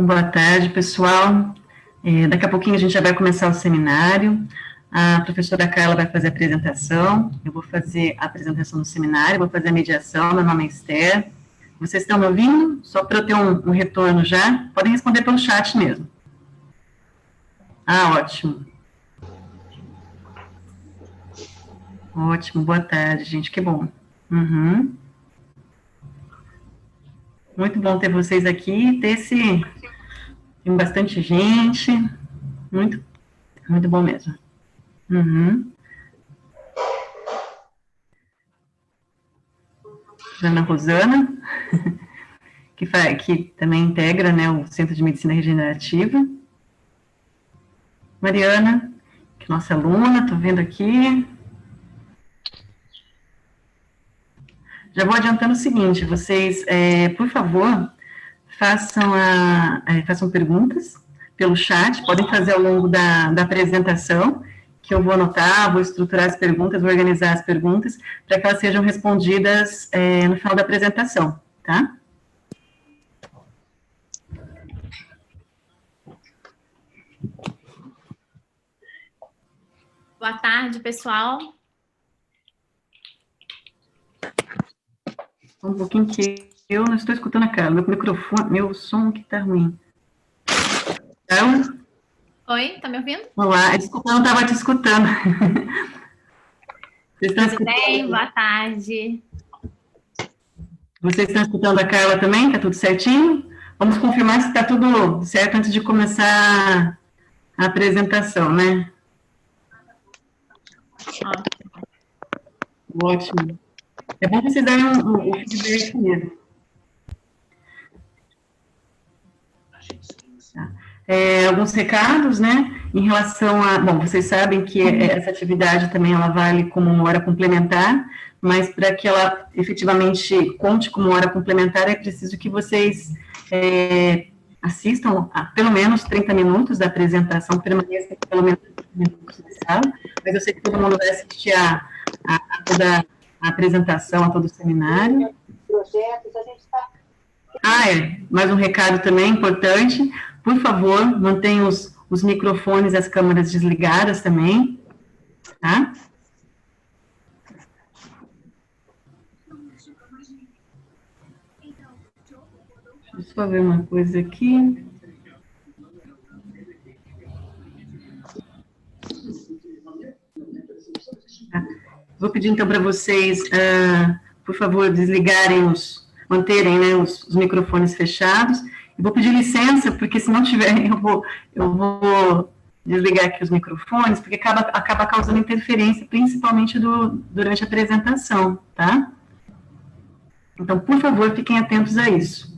Boa tarde, pessoal. Daqui a pouquinho a gente já vai começar o seminário. A professora Carla vai fazer a apresentação, eu vou fazer a apresentação do seminário, vou fazer a mediação, meu nome é Esther. Vocês estão me ouvindo? Só para eu ter um retorno já? Podem responder pelo chat mesmo. Ah, ótimo. Ótimo, boa tarde, gente, que bom. Uhum. Muito bom ter vocês aqui, tem bastante gente, muito, muito bom mesmo. Uhum. Ana Rosana, que também integra, né, o Centro de Medicina Regenerativa. Mariana, que é nossa aluna, estou vendo aqui. Já vou adiantando o seguinte, vocês, por favor, façam perguntas pelo chat, podem fazer ao longo da apresentação, que eu vou anotar, vou estruturar as perguntas, vou organizar as perguntas, para que elas sejam respondidas no final da apresentação, tá? Boa tarde, pessoal. Um pouquinho que eu não estou escutando a Carla, meu microfone, meu som que está ruim. Carla? Oi, tá me ouvindo? Olá, desculpa, eu não estava te escutando. Vocês estão Tudo bem? Boa tarde. Vocês estão escutando a Carla também? Está tudo certinho? Vamos confirmar se está tudo certo antes de começar a apresentação, né? Ótimo. É bom vocês darem o feedback mesmo. Tá. Alguns recados, né, em relação a, bom, vocês sabem que essa atividade também, ela vale como uma hora complementar, mas para que ela efetivamente conte como hora complementar, é preciso que vocês assistam a pelo menos 30 minutos da apresentação, permaneçam pelo menos 30 minutos na sala, mas eu sei que todo mundo vai assistir a toda a apresentação, a todo o seminário. Projetos, a gente está... mais um recado também importante, por favor, mantenham os microfones e as câmeras desligadas também, tá? Deixa eu só ver uma coisa aqui. Vou pedir então para vocês, por favor, desligarem manterem, né, os microfones fechados. Eu vou pedir licença, porque se não tiverem, eu vou desligar aqui os microfones, porque acaba causando interferência, principalmente durante a apresentação, tá? Então, por favor, fiquem atentos a isso.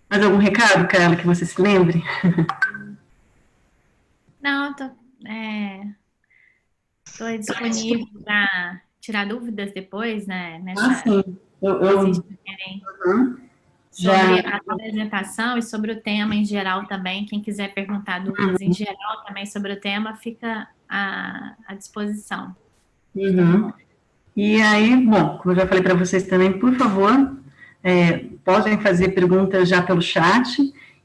Mais algum recado, Carla, que você se lembre? Não, estou disponível para tirar dúvidas depois, né? Sim. Vocês tiverem sobre a apresentação e sobre o tema em geral também. Quem quiser perguntar dúvidas em geral também sobre o tema, fica à disposição. Uhum. E aí, bom, como eu já falei para vocês também, por favor, podem fazer perguntas já pelo chat,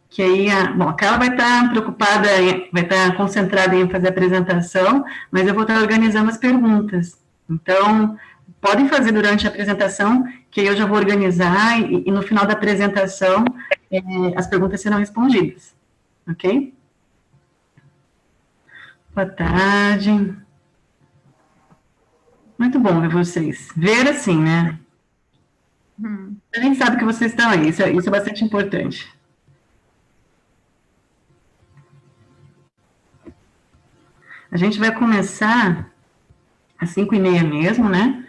que aí, a Carla vai estar preocupada, vai estar concentrada em fazer a apresentação, mas eu vou estar organizando as perguntas. Então, podem fazer durante a apresentação, que aí eu já vou organizar, e no final da apresentação, as perguntas serão respondidas, ok? Boa tarde. Muito bom ver vocês. Ver assim, né? A gente sabe que vocês estão aí, isso é bastante importante. A gente vai começar às 5h30 mesmo, né?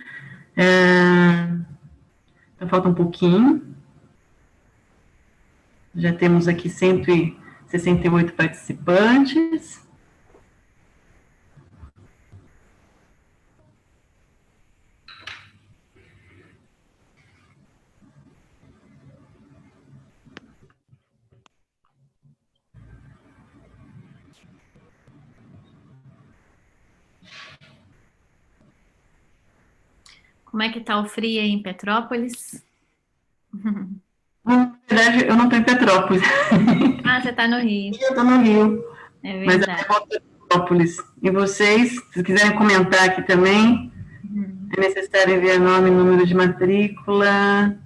Então, falta um pouquinho. Já temos aqui 168 participantes. Como é que está o frio aí em Petrópolis? eu não estou em Petrópolis. Ah, você está no Rio. Eu estou no Rio. É Mas verdade. eu volto a Petrópolis. E vocês, se quiserem comentar aqui também, é necessário enviar nome e número de matrícula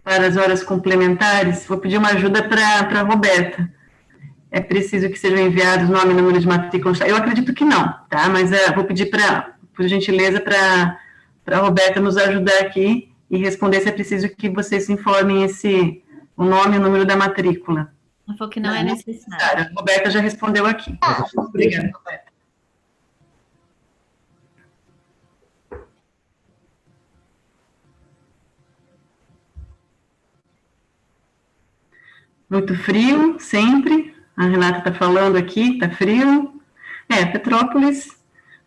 para as horas complementares. Vou pedir uma ajuda para a Roberta. É preciso que sejam enviados nome e número de matrícula? Eu acredito que não, tá? Mas vou pedir, por gentileza, para a Roberta nos ajudar aqui e responder se é preciso que vocês informem o nome e o número da matrícula. Ela falou que não é necessário. A Roberta já respondeu aqui. Obrigada, Roberta. Muito frio, sempre. A Renata está falando aqui, está frio. Petrópolis,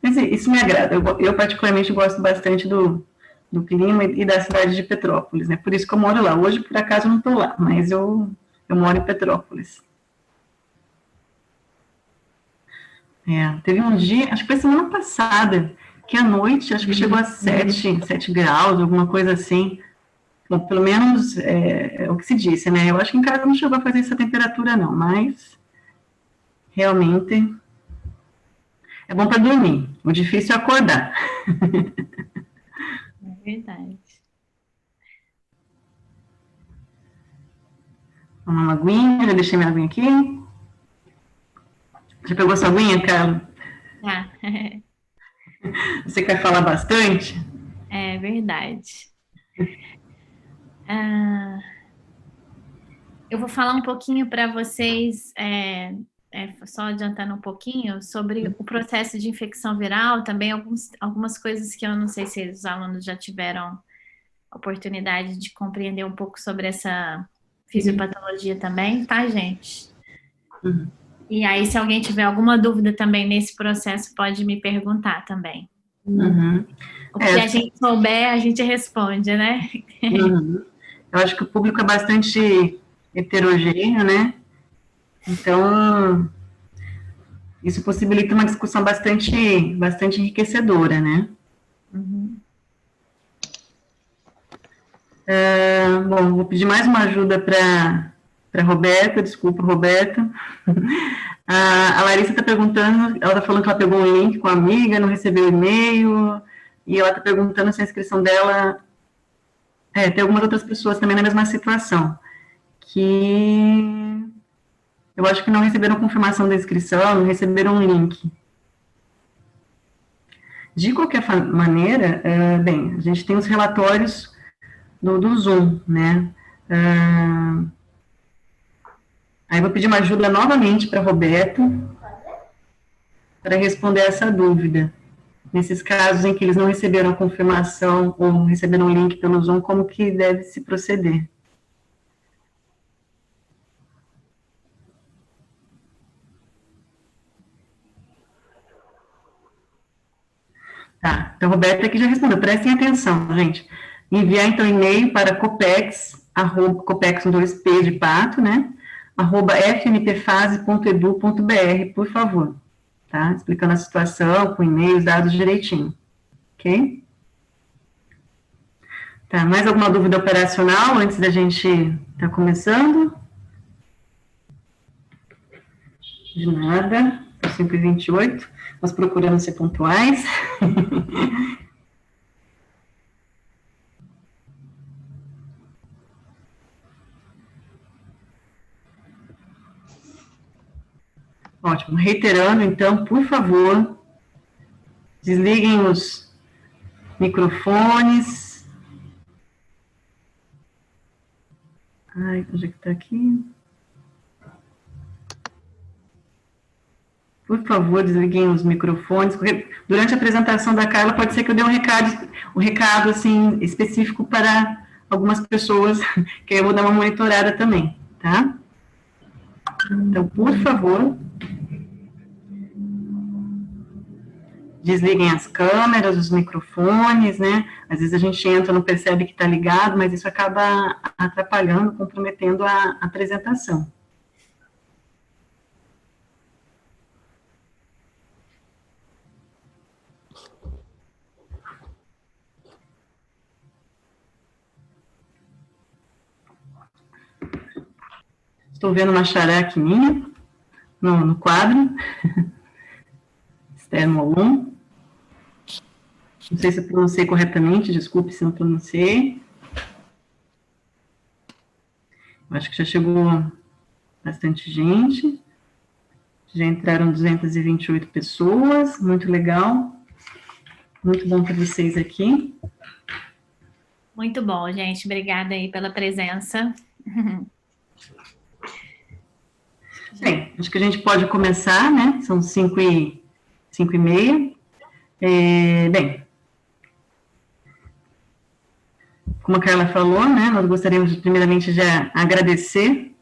mas isso me agrada. Eu particularmente gosto bastante do clima e da cidade de Petrópolis, né? Por isso que eu moro lá. Hoje, por acaso, não estou lá, mas eu moro em Petrópolis. Teve um dia, acho que foi semana passada, que à noite, acho que chegou a 7 graus, alguma coisa assim. Bom, pelo menos é o que se disse, né? Eu acho que em casa não chegou a fazer essa temperatura, não, mas realmente é bom para dormir. O difícil é acordar. É verdade. Uma aguinha, já deixei minha aguinha aqui. Já pegou sua aguinha, Carla? Ah. Você quer falar bastante? É verdade. Eu vou falar um pouquinho para vocês, só adiantando um pouquinho, sobre o processo de infecção viral, também algumas coisas que eu não sei se os alunos já tiveram oportunidade de compreender um pouco sobre essa fisiopatologia também, tá, gente? Uhum. E aí, se alguém tiver alguma dúvida também nesse processo, pode me perguntar também. Uhum. O que a gente souber, a gente responde, né? Uhum. Eu acho que o público é bastante heterogêneo, né? Então, isso possibilita uma discussão bastante enriquecedora, né? Uhum. Bom, vou pedir mais uma ajuda para Roberta, desculpa, Roberta. A Larissa está perguntando, ela está falando que ela pegou um link com a amiga, não recebeu e-mail, e ela está perguntando se a inscrição dela... tem algumas outras pessoas também na mesma situação, que eu acho que não receberam confirmação da inscrição, não receberam um link. De qualquer maneira, bem, a gente tem os relatórios do Zoom, né? Aí vou pedir uma ajuda novamente para a Roberta para responder essa dúvida. Nesses casos em que eles não receberam a confirmação ou não receberam o link pelo Zoom, como que deve se proceder? Tá, então a Roberta aqui já respondeu, prestem atenção, gente. Enviar, então, e-mail para copex, copex com 2P de pato, né, @fmpfase.edu.br, por favor, tá? Explicando a situação, com e-mails, dados direitinho, ok? Tá, mais alguma dúvida operacional antes da gente estar começando? De nada, 5h28, nós procuramos ser pontuais. Ótimo, reiterando, então, por favor, desliguem os microfones. Ai, onde é que está aqui? Por favor, desliguem os microfones. Durante a apresentação da Carla, pode ser que eu dê um recado assim, específico para algumas pessoas, que eu vou dar uma monitorada também, tá? Então, por favor, desliguem as câmeras, os microfones, né? Às vezes a gente entra, não percebe que está ligado, mas isso acaba atrapalhando, comprometendo a apresentação. Estou vendo uma xará aqui minha, no quadro. Esther Molon. Não sei se eu pronunciei corretamente, desculpe se não pronunciei. Acho que já chegou bastante gente. Já entraram 228 pessoas, muito legal. Muito bom ter vocês aqui. Muito bom, gente. Obrigada aí pela presença. Bem, acho que a gente pode começar, né? São 5h30. Bem, como a Carla falou, né? Nós gostaríamos, primeiramente, de agradecer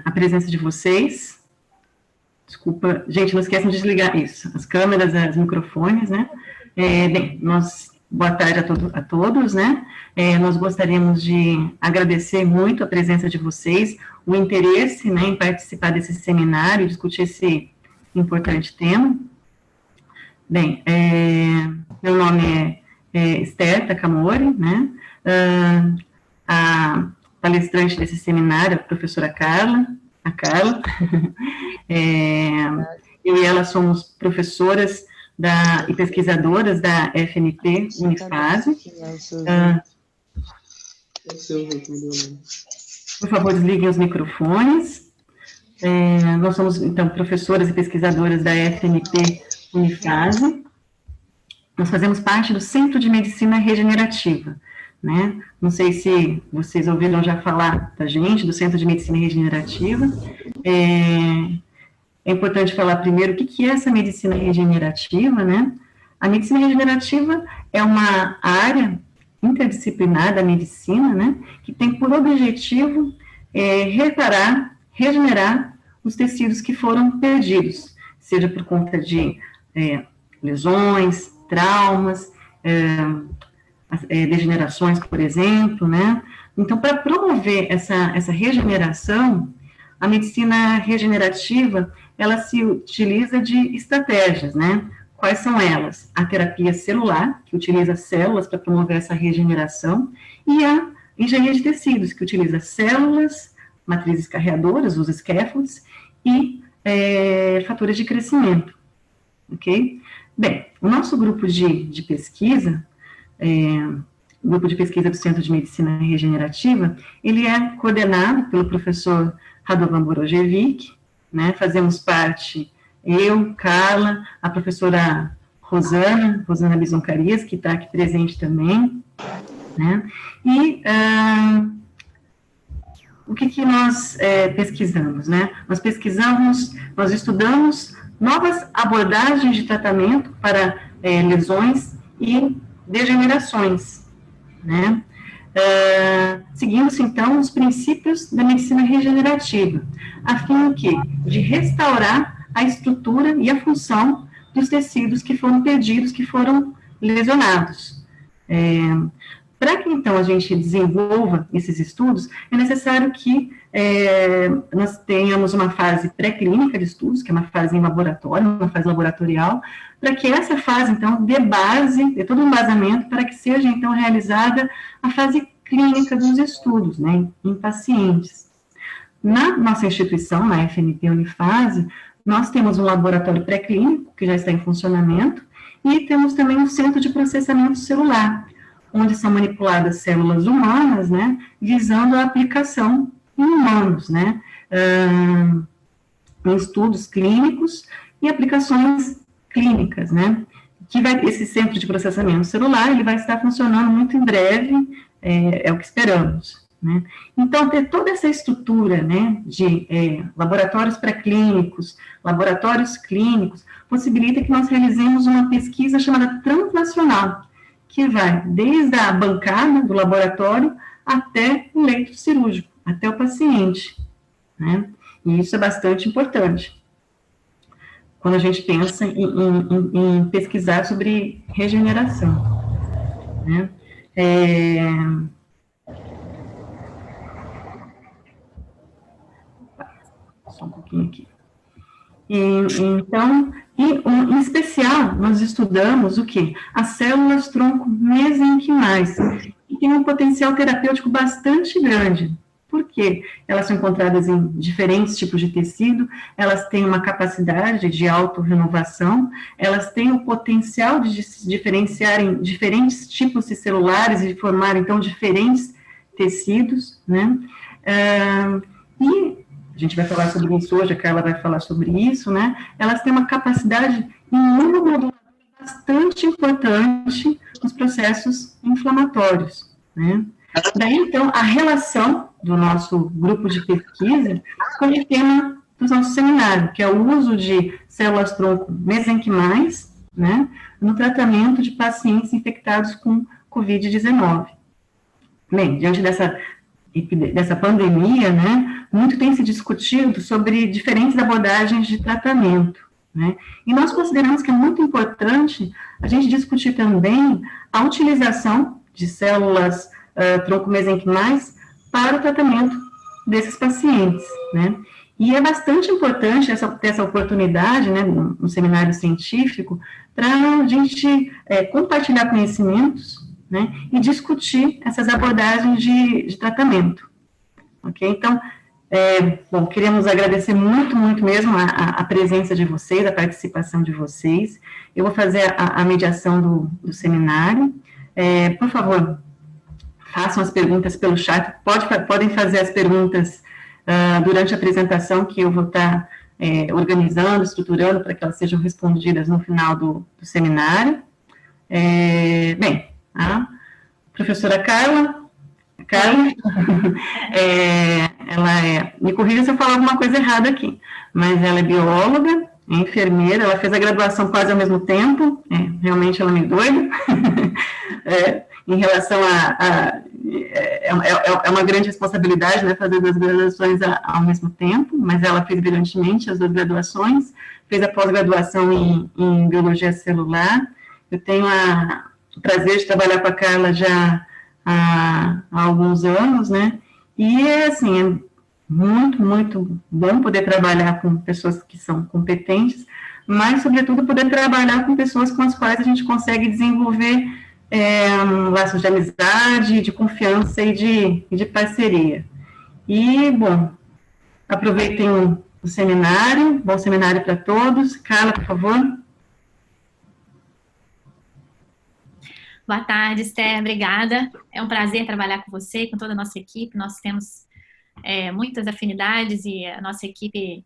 a presença de vocês. Desculpa, gente, não esqueçam de desligar isso, as câmeras, os microfones, né? Bem, boa tarde a todos, né? Nós gostaríamos de agradecer muito a presença de vocês, o interesse, né, em participar desse seminário, discutir esse importante tema. Bem, meu nome é Esther Takamori, né? A palestrante desse seminário, a professora Carla, eu e ela somos professoras e pesquisadoras da FNP Unifase. Por favor, desliguem os microfones. Nós somos, então, professoras e pesquisadoras da FNP Unifase. Nós fazemos parte do Centro de Medicina Regenerativa, né? Não sei se vocês ouviram já falar da gente, do Centro de Medicina Regenerativa. É importante falar primeiro o que é essa medicina regenerativa, né? A medicina regenerativa é uma área interdisciplinar da medicina, né? Que tem por objetivo reparar, regenerar os tecidos que foram perdidos, seja por conta de lesões, traumas, degenerações, por exemplo, né? Então, para promover essa regeneração, a medicina regenerativa, ela se utiliza de estratégias, né? Quais são elas? A terapia celular, que utiliza células para promover essa regeneração, e a engenharia de tecidos, que utiliza células, matrizes carreadoras, os scaffolds, e fatores de crescimento, ok? Bem, o nosso grupo de pesquisa, o grupo de pesquisa do Centro de Medicina Regenerativa, ele é coordenado pelo professor Radovan Borojevic, né? Fazemos parte, eu, Carla, a professora Rosana Bizoncarias, que está aqui presente também, né? E o que nós pesquisamos, né? Nós estudamos novas abordagens de tratamento para lesões e degenerações, né? Seguindo-se, então, os princípios da medicina regenerativa, a fim de restaurar a estrutura e a função dos tecidos que foram perdidos, que foram lesionados. Para que, então, a gente desenvolva esses estudos, é necessário que nós tenhamos uma fase pré-clínica de estudos, que é uma fase em laboratório, uma fase laboratorial, para que essa fase, então, dê todo um embasamento para que seja, então, realizada a fase clínica dos estudos, né, em pacientes. Na nossa instituição, na FNP Unifase, nós temos um laboratório pré-clínico, que já está em funcionamento, e temos também um centro de processamento celular, onde são manipuladas células humanas, né, visando a aplicação em humanos, né, em estudos clínicos e aplicações clínicas, né, esse centro de processamento celular, ele vai estar funcionando muito em breve, é o que esperamos, né. Então, ter toda essa estrutura, né, de laboratórios pré-clínicos, laboratórios clínicos, possibilita que nós realizemos uma pesquisa chamada translacional, que vai desde a bancada do laboratório até o leito cirúrgico, até o paciente, né? E isso é bastante importante quando a gente pensa em pesquisar sobre regeneração, né? Só um pouquinho aqui. Então, em especial, nós estudamos o quê? As células tronco mesenquimais, que tem um potencial terapêutico bastante grande. porque elas são encontradas em diferentes tipos de tecido, elas têm uma capacidade de autorrenovação, elas têm o potencial de se diferenciarem diferentes tipos de celulares e de formar, então, diferentes tecidos, né? E a gente vai falar sobre isso hoje, a Carla vai falar sobre isso, né? Elas têm uma capacidade imunomoduladora bastante importante nos processos inflamatórios, né? Daí, então, a relação do nosso grupo de pesquisa com o tema do nosso seminário, que é o uso de células-tronco mesenquimais, né, no tratamento de pacientes infectados com Covid-19. Bem, diante dessa pandemia, né, muito tem se discutido sobre diferentes abordagens de tratamento, né, e nós consideramos que é muito importante a gente discutir também a utilização de células tronco mesenquimais para o tratamento desses pacientes, né, e é bastante importante ter essa oportunidade, né, no seminário científico, para a gente compartilhar conhecimentos, né, e discutir essas abordagens de tratamento, ok? Então, bom, queremos agradecer muito, muito mesmo a presença de vocês, a participação de vocês. Eu vou fazer a mediação do seminário. Por favor, façam as perguntas pelo chat, podem fazer as perguntas durante a apresentação, que eu vou estar organizando, estruturando, para que elas sejam respondidas no final do seminário. Bem, a professora Carla, me corrija se eu falar alguma coisa errada aqui, mas ela é bióloga, é enfermeira, ela fez a graduação quase ao mesmo tempo, realmente ela me doida, em relação é uma grande responsabilidade, né, fazer duas graduações ao mesmo tempo, mas ela fez brilhantemente as duas graduações, fez a pós-graduação em biologia celular. Eu tenho o prazer de trabalhar com a Carla já há alguns anos, né, e assim, é muito, muito bom poder trabalhar com pessoas que são competentes, mas, sobretudo, poder trabalhar com pessoas com as quais a gente consegue desenvolver laços de amizade, de confiança e de parceria. E, bom, aproveitem o seminário, bom seminário para todos. Carla, por favor. Boa tarde, Esther, obrigada. É um prazer trabalhar com você e com toda a nossa equipe. Nós temos muitas afinidades e a nossa equipe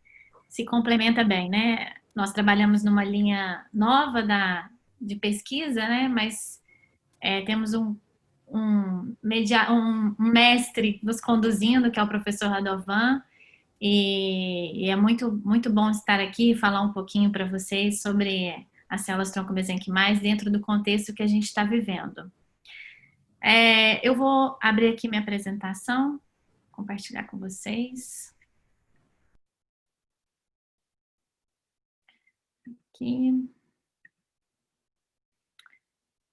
se complementa bem, né? Nós trabalhamos numa linha nova de pesquisa, né? Mas temos um mestre nos conduzindo, que é o professor Radovan, e é muito, muito bom estar aqui e falar um pouquinho para vocês sobre as células tronco mesenquimais dentro do contexto que a gente está vivendo. Eu vou abrir aqui minha apresentação, compartilhar com vocês. Aqui.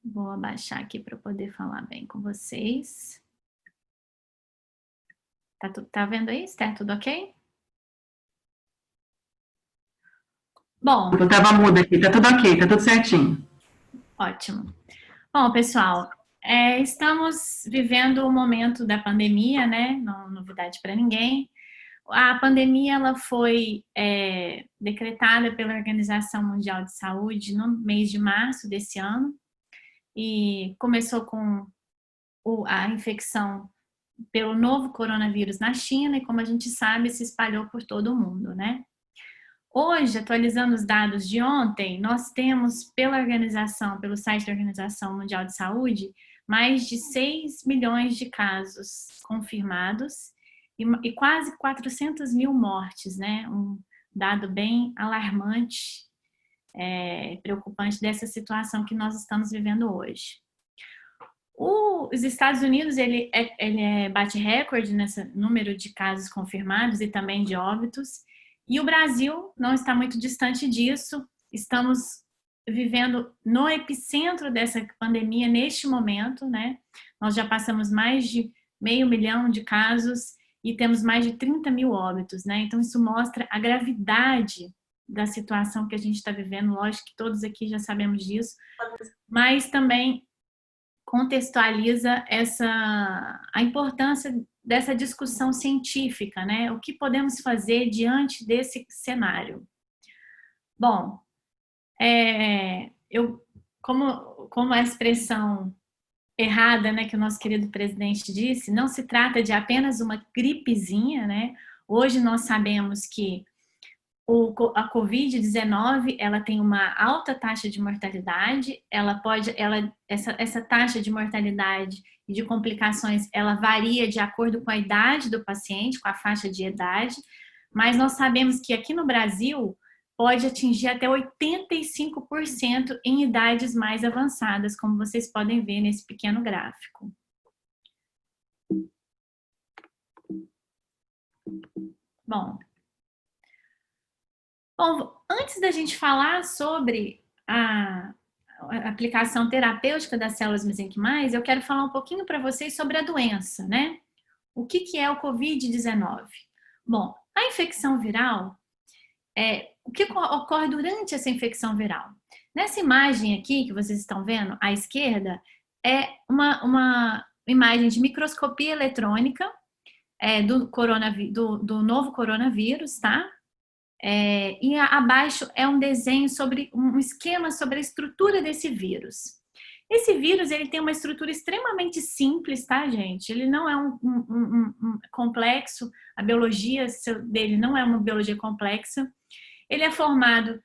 Vou abaixar aqui para poder falar bem com vocês. Tá vendo aí, Esther? Tudo ok? Bom. Eu estava muda aqui, tá tudo ok, tá tudo certinho. Ótimo. Bom, pessoal, estamos vivendo o momento da pandemia, né? Não novidade para ninguém. A pandemia ela foi decretada pela Organização Mundial de Saúde no mês de março desse ano e começou com a infecção pelo novo coronavírus na China e, como a gente sabe, se espalhou por todo o mundo, né? Hoje, atualizando os dados de ontem, nós temos pelo site da Organização Mundial de Saúde, mais de 6 milhões de casos confirmados e quase 400 mil mortes, né? Um dado bem alarmante, preocupante dessa situação que nós estamos vivendo hoje. Os Estados Unidos, ele bate recorde nesse número de casos confirmados e também de óbitos, e o Brasil não está muito distante disso. Estamos vivendo no epicentro dessa pandemia neste momento, né? Nós já passamos mais de 500 mil de casos e temos mais de 30 mil óbitos, né? Então isso mostra a gravidade da situação que a gente está vivendo. Lógico que todos aqui já sabemos disso, mas também contextualiza a importância dessa discussão científica, né? O que podemos fazer diante desse cenário? Bom, como a expressão errada, né, que o nosso querido presidente disse, não se trata de apenas uma gripezinha, né? Hoje nós sabemos que a Covid-19, ela tem uma alta taxa de mortalidade, essa taxa de mortalidade e de complicações, ela varia de acordo com a idade do paciente, com a faixa de idade, mas nós sabemos que aqui no Brasil pode atingir até 85% em idades mais avançadas, como vocês podem ver nesse pequeno gráfico. Bom, antes da gente falar sobre a aplicação terapêutica das células mesenquimais, eu quero falar um pouquinho para vocês sobre a doença, né? O que é o Covid-19? Bom, a infecção viral, o que ocorre durante essa infecção viral? Nessa imagem aqui que vocês estão vendo, à esquerda, é uma imagem de microscopia eletrônica do novo coronavírus, tá? E abaixo é um desenho sobre um esquema sobre a estrutura desse vírus. Esse vírus, ele tem uma estrutura extremamente simples, tá, gente? Ele não é um complexo, a biologia dele não é uma biologia complexa. Ele é formado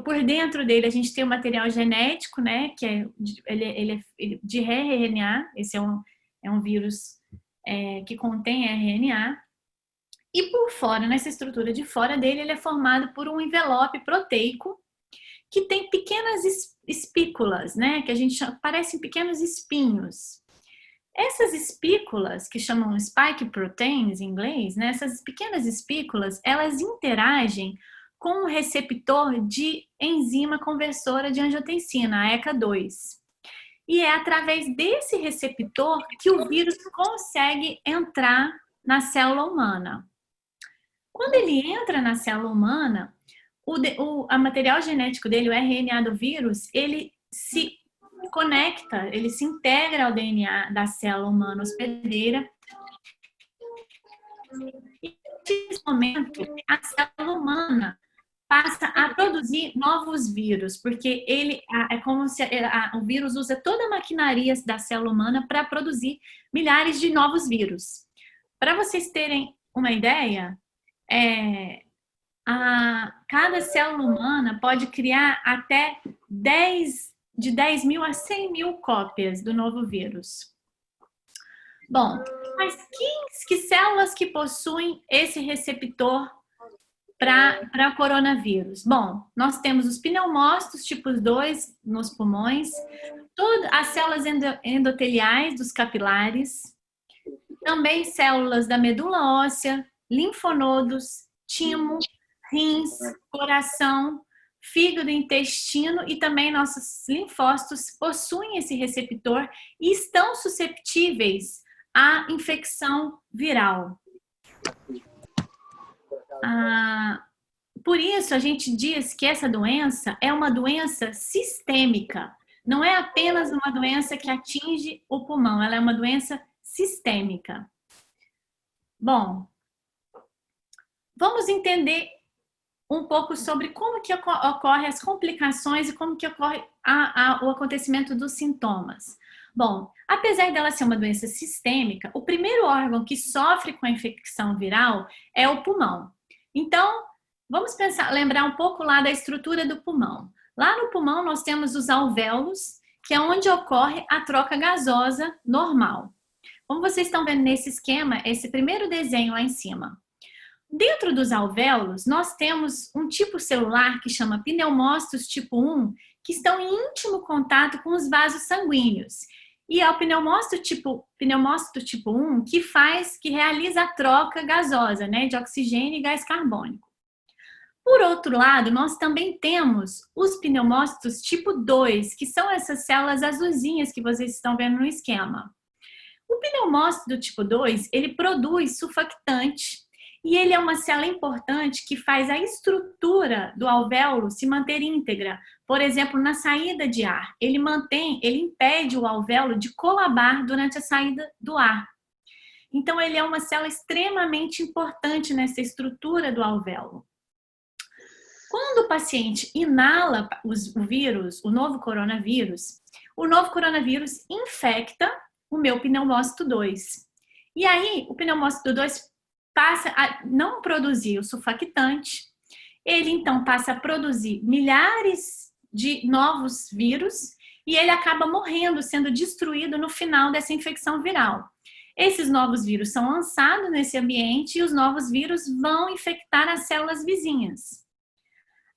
por dentro dele, a gente tem o material genético, né, que ele é de rRNA, esse é um vírus que contém RNA. E por fora, nessa estrutura de fora dele, ele é formado por um envelope proteico que tem pequenas espículas, né? Que a gente parecem pequenos espinhos. Essas espículas, que chamam spike proteins em inglês, né? Essas pequenas espículas, elas interagem com um receptor de enzima conversora de angiotensina, a ECA2. E é através desse receptor que o vírus consegue entrar na célula humana. Quando ele entra na célula humana, o material genético dele, o RNA do vírus, ele se conecta, ele se integra ao DNA da célula humana hospedeira. E nesse momento, a célula humana passa a produzir novos vírus, porque é como se o vírus usa toda a maquinaria da célula humana para produzir milhares de novos vírus. Para vocês terem uma ideia, cada célula humana pode criar até de 10 mil a 100 mil cópias do novo vírus. Bom, mas que células que possuem esse receptor para coronavírus? Bom, nós temos os pneumócitos tipo 2 nos pulmões, as células endoteliais dos capilares, também células da medula óssea, linfonodos, timo, rins, coração, fígado, intestino e também nossos linfócitos possuem esse receptor e estão susceptíveis à infecção viral. Por isso, a gente diz que essa doença é uma doença sistêmica. Não é apenas uma doença que atinge o pulmão, ela é uma doença sistêmica. Bom, vamos entender um pouco sobre como que ocorrem as complicações e como que ocorre o acontecimento dos sintomas. Bom, apesar dela ser uma doença sistêmica, o primeiro órgão que sofre com a infecção viral é o pulmão. Então, vamos lembrar um pouco lá da estrutura do pulmão. Lá no pulmão nós temos os alvéolos, que é onde ocorre a troca gasosa normal. Como vocês estão vendo nesse esquema, esse primeiro desenho lá em cima. Dentro dos alvéolos, nós temos um tipo celular que chama pneumócitos tipo 1, que estão em íntimo contato com os vasos sanguíneos. E é o pneumócito tipo 1 que realiza a troca gasosa, né, de oxigênio e gás carbônico. Por outro lado, nós também temos os pneumócitos tipo 2, que são essas células azulzinhas que vocês estão vendo no esquema. O pneumócito do tipo 2, ele produz surfactante e ele é uma célula importante que faz a estrutura do alvéolo se manter íntegra. Por exemplo, na saída de ar, ele impede o alvéolo de colabar durante a saída do ar. Então, ele é uma célula extremamente importante nessa estrutura do alvéolo. Quando o paciente inala o vírus, o novo coronavírus infecta o meu pneumócito 2. E aí, o pneumócito 2 passa a não produzir o surfactante, ele então passa a produzir milhares de novos vírus e ele acaba morrendo, sendo destruído no final dessa infecção viral. Esses novos vírus são lançados nesse ambiente e os novos vírus vão infectar as células vizinhas.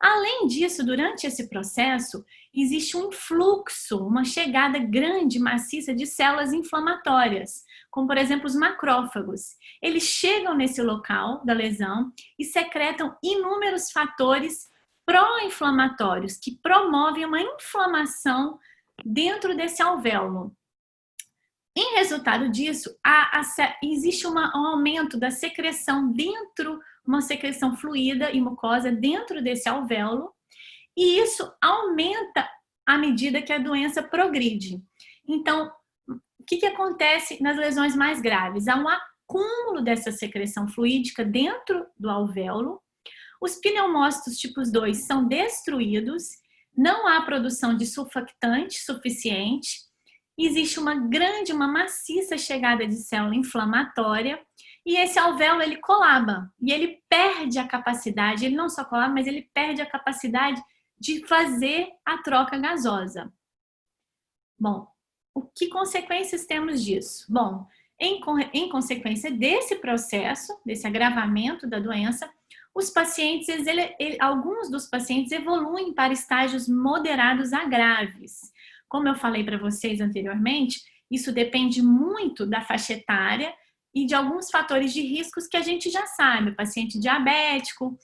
Além disso, durante esse processo, existe um influxo, uma chegada grande, maciça de células inflamatórias, como, por exemplo, os macrófagos. Eles chegam nesse local da lesão e secretam inúmeros fatores pró-inflamatórios que promovem uma inflamação dentro desse alvéolo. Em resultado disso, existe um aumento da secreção uma secreção fluida e mucosa dentro desse alvéolo, e isso aumenta à medida que a doença progride. Então, o que acontece nas lesões mais graves? Há um acúmulo dessa secreção fluídica dentro do alvéolo, os pneumócitos tipos 2 são destruídos, não há produção de surfactante suficiente, existe uma maciça chegada de célula inflamatória e esse alvéolo ele colaba e ele perde a capacidade, ele não só colaba, mas ele perde a capacidade de fazer a troca gasosa. Bom, que consequências temos disso? Bom, em consequência desse processo, desse agravamento da doença, os pacientes, alguns dos pacientes evoluem para estágios moderados a graves. Como eu falei para vocês anteriormente, isso depende muito da faixa etária e de alguns fatores de riscos que a gente já sabe. Paciente diabético,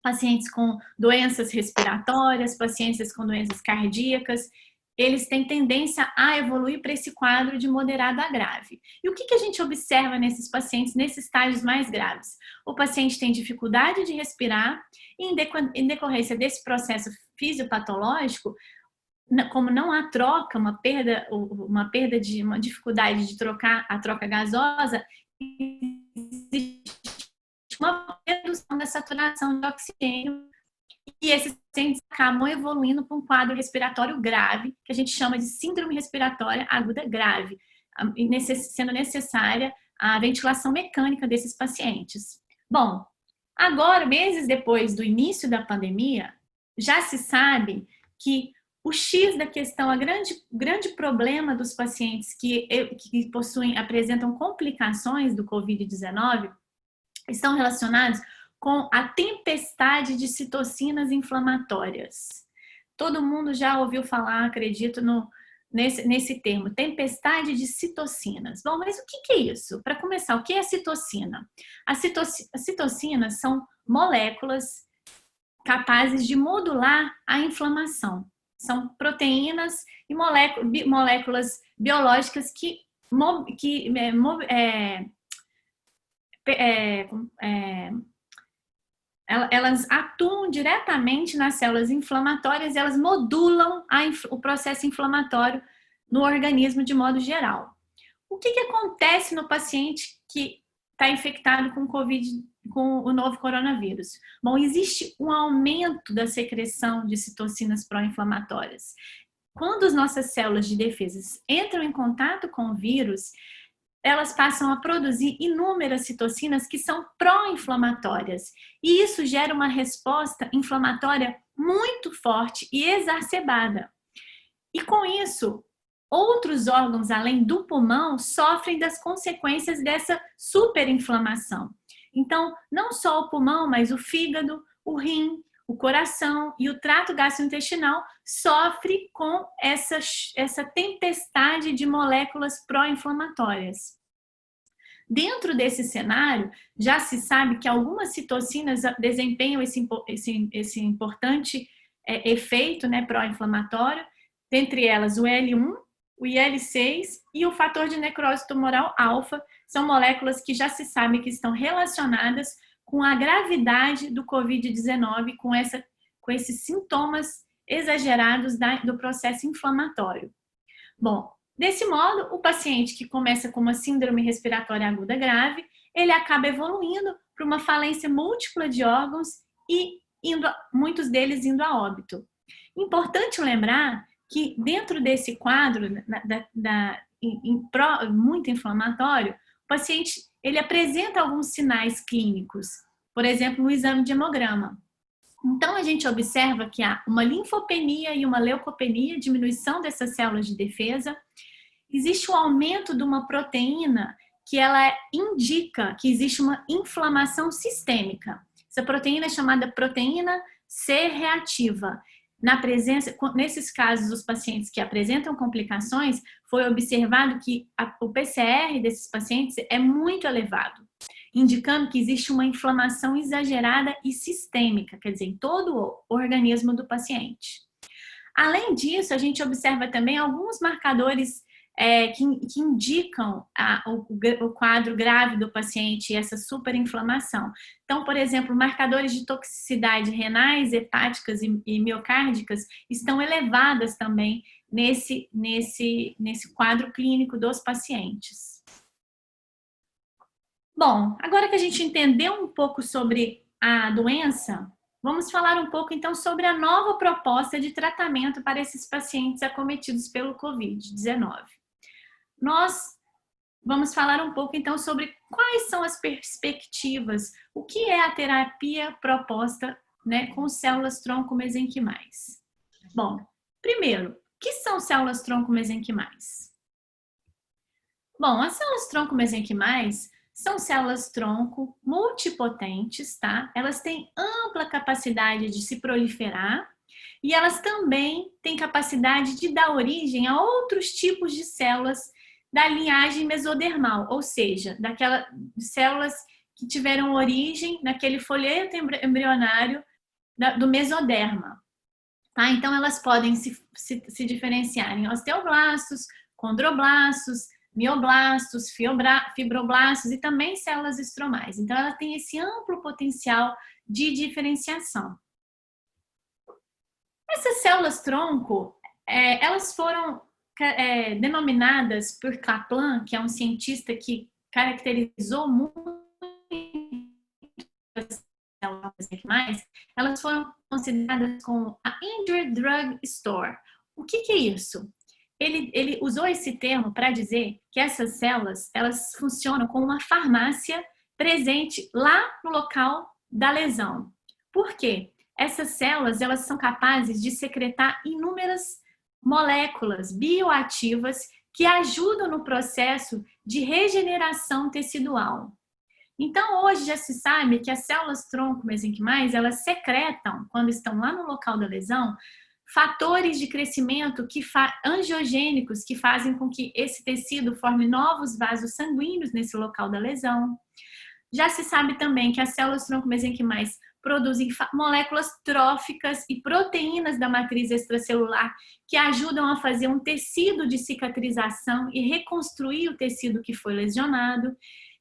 pacientes com doenças respiratórias, pacientes com doenças cardíacas, eles têm tendência a evoluir para esse quadro de moderado a grave. E o que a gente observa nesses pacientes, nesses estágios mais graves? O paciente tem dificuldade de respirar e em decorrência desse processo fisiopatológico, como não há troca, uma dificuldade de trocar a troca gasosa, existe uma redução da saturação de oxigênio e esses pacientes acabam evoluindo para um quadro respiratório grave, que a gente chama de síndrome respiratória aguda grave, sendo necessária a ventilação mecânica desses pacientes. Bom, agora, meses depois do início da pandemia, já se sabe que o X da questão, o grande problema dos pacientes que apresentam complicações do Covid-19 estão relacionados com a tempestade de citocinas inflamatórias. Todo mundo já ouviu falar, acredito, nesse termo, tempestade de citocinas. Bom, mas o que é isso? Para começar, o que é a citocina? As citocinas são moléculas capazes de modular a inflamação. São proteínas e moléculas biológicas que elas atuam diretamente nas células inflamatórias e elas modulam o processo inflamatório no organismo de modo geral. O que acontece no paciente que está infectado com o novo coronavírus? Bom, existe um aumento da secreção de citocinas pró-inflamatórias. Quando as nossas células de defesa entram em contato com o vírus, elas passam a produzir inúmeras citocinas que são pró-inflamatórias. E isso gera uma resposta inflamatória muito forte e exacerbada. E com isso, outros órgãos, além do pulmão, sofrem das consequências dessa superinflamação. Então, não só o pulmão, mas o fígado, o rim, o coração e o trato gastrointestinal sofre com essa tempestade de moléculas pró-inflamatórias. Dentro desse cenário, já se sabe que algumas citocinas desempenham esse importante efeito, né, pró-inflamatório, dentre elas o L1, o IL-6 e o fator de necrose tumoral alfa, são moléculas que já se sabe que estão relacionadas com a gravidade do Covid-19, com esses sintomas exagerados do processo inflamatório. Bom, Desse modo, o paciente que começa com uma síndrome respiratória aguda grave, ele acaba evoluindo para uma falência múltipla de órgãos e muitos deles indo a óbito. Importante lembrar que dentro desse quadro muito inflamatório, o paciente ele apresenta alguns sinais clínicos, por exemplo, no exame de hemograma. Então, a gente observa que há uma linfopenia e uma leucopenia, diminuição dessas células de defesa. Existe um aumento de uma proteína que ela indica que existe uma inflamação sistêmica. Essa proteína é chamada proteína C reativa. Na presença, nesses casos, os pacientes que apresentam complicações, foi observado que o PCR desses pacientes é muito elevado, indicando que existe uma inflamação exagerada e sistêmica, quer dizer, em todo o organismo do paciente. Além disso, a gente observa também alguns marcadores que indicam o quadro grave do paciente e essa superinflamação. Então, por exemplo, marcadores de toxicidade renais, hepáticas e miocárdicas estão elevadas também nesse quadro clínico dos pacientes. Bom, agora que a gente entendeu um pouco sobre a doença, vamos falar um pouco então sobre a nova proposta de tratamento para esses pacientes acometidos pelo Covid-19. Nós vamos falar um pouco então sobre quais são as perspectivas, o que é a terapia proposta, né, com células tronco mesenquimais. Bom, primeiro, o que são células tronco mesenquimais? Bom, as células tronco mesenquimais são células tronco multipotentes, tá? Elas têm ampla capacidade de se proliferar e elas também têm capacidade de dar origem a outros tipos de células da linhagem mesodermal, ou seja, daquelas células que tiveram origem naquele folheto embrionário do mesoderma. Tá? Então, elas podem se diferenciar em osteoblastos, condroblastos, mioblastos, fibroblastos e também células estromais. Então, ela tem esse amplo potencial de diferenciação. Essas células tronco, elas foram denominadas por Kaplan, que é um cientista que caracterizou muito as células, elas foram consideradas como a Injured Drug Store. O que é isso? Ele usou esse termo para dizer que essas células, elas funcionam como uma farmácia presente lá no local da lesão. Por quê? Essas células, elas são capazes de secretar inúmeras moléculas bioativas que ajudam no processo de regeneração tecidual. Então, hoje já se sabe que as células tronco mesenquimais, elas secretam, quando estão lá no local da lesão, fatores de crescimento angiogênicos que fazem com que esse tecido forme novos vasos sanguíneos nesse local da lesão. Já se sabe também que as células tronco mesenquimais produzem moléculas tróficas e proteínas da matriz extracelular que ajudam a fazer um tecido de cicatrização e reconstruir o tecido que foi lesionado.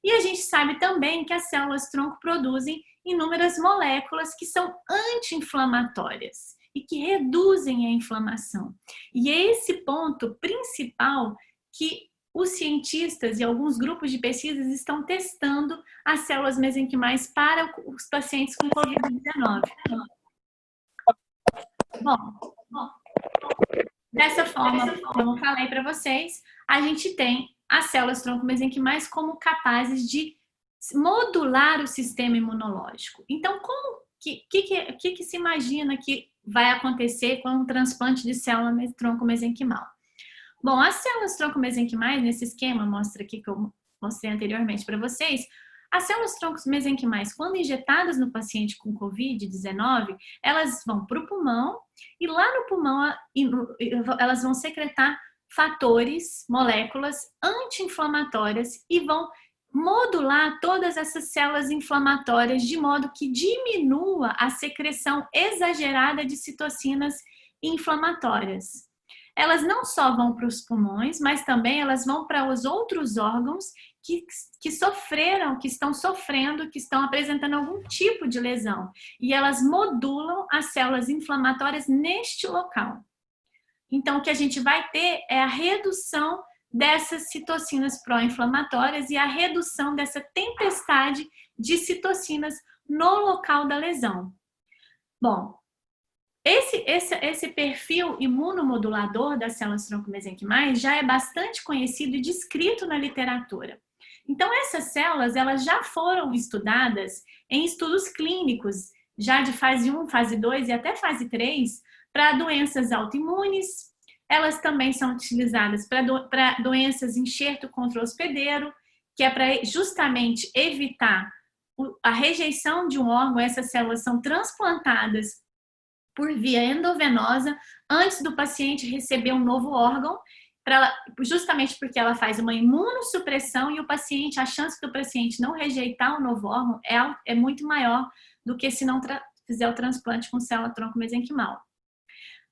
E a gente sabe também que as células tronco produzem inúmeras moléculas que são anti-inflamatórias e que reduzem a inflamação. E é esse ponto principal que os cientistas e alguns grupos de pesquisas estão testando as células mesenquimais para os pacientes com Covid-19. Bom, dessa forma, como eu falei para vocês, a gente tem as células tronco mesenquimais como capazes de modular o sistema imunológico. Então, o que se imagina que vai acontecer com um transplante de célula tronco mesenquimal? Bom, as células tronco mesenquimais, nesse esquema, mostra aqui que eu mostrei anteriormente para vocês, as células tronco mesenquimais, quando injetadas no paciente com Covid-19, elas vão para o pulmão e lá no pulmão elas vão secretar fatores, moléculas anti-inflamatórias e vão modular todas essas células inflamatórias de modo que diminua a secreção exagerada de citocinas inflamatórias. Elas não só vão para os pulmões, mas também elas vão para os outros órgãos que sofreram, que estão sofrendo, que estão apresentando algum tipo de lesão. E elas modulam as células inflamatórias neste local. Então, o que a gente vai ter é a redução dessas citocinas pró-inflamatórias e a redução dessa tempestade de citocinas no local da lesão. Bom, esse perfil imunomodulador das células tronco-mesenquimais já é bastante conhecido e descrito na literatura. Então, essas células, elas já foram estudadas em estudos clínicos, já de fase 1, fase 2 e até fase 3, para doenças autoimunes. Elas também são utilizadas para doenças enxerto contra o hospedeiro, que é para justamente evitar a rejeição de um órgão. Essas células são transplantadas por via endovenosa antes do paciente receber um novo órgão, justamente porque ela faz uma imunossupressão e a chance do paciente não rejeitar o novo órgão é muito maior do que se não fizer o transplante com célula tronco-mesenquimal.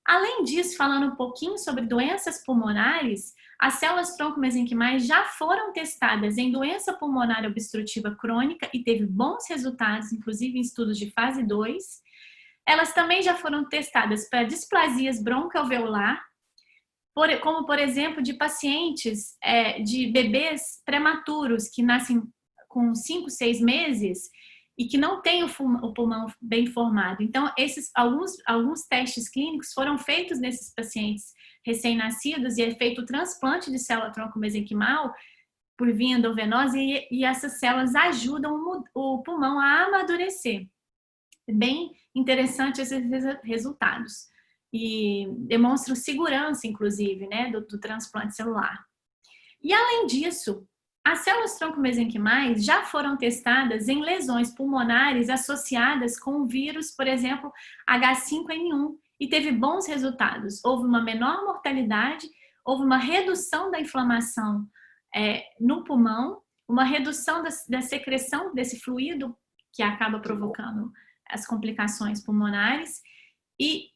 Além disso, falando um pouquinho sobre doenças pulmonares, as células tronco-mesenquimais já foram testadas em doença pulmonar obstrutiva crônica e teve bons resultados, inclusive em estudos de fase 2. Elas também já foram testadas para displasias broncoalveolar, como, por exemplo, de pacientes, de bebês prematuros que nascem com 5, 6 meses e que não têm o pulmão bem formado. Então, alguns testes clínicos foram feitos nesses pacientes recém-nascidos e é feito o transplante de célula tronco-mesenquimal por via endovenosa e essas células ajudam o pulmão a amadurecer. É bem interessante esses resultados e demonstram segurança, inclusive, né, do transplante celular. E, além disso, as células tronco-mesenquimais já foram testadas em lesões pulmonares associadas com o vírus, por exemplo, H5N1, e teve bons resultados. Houve uma menor mortalidade, houve uma redução da inflamação no pulmão, uma redução da secreção desse fluido que acaba provocando as complicações pulmonares e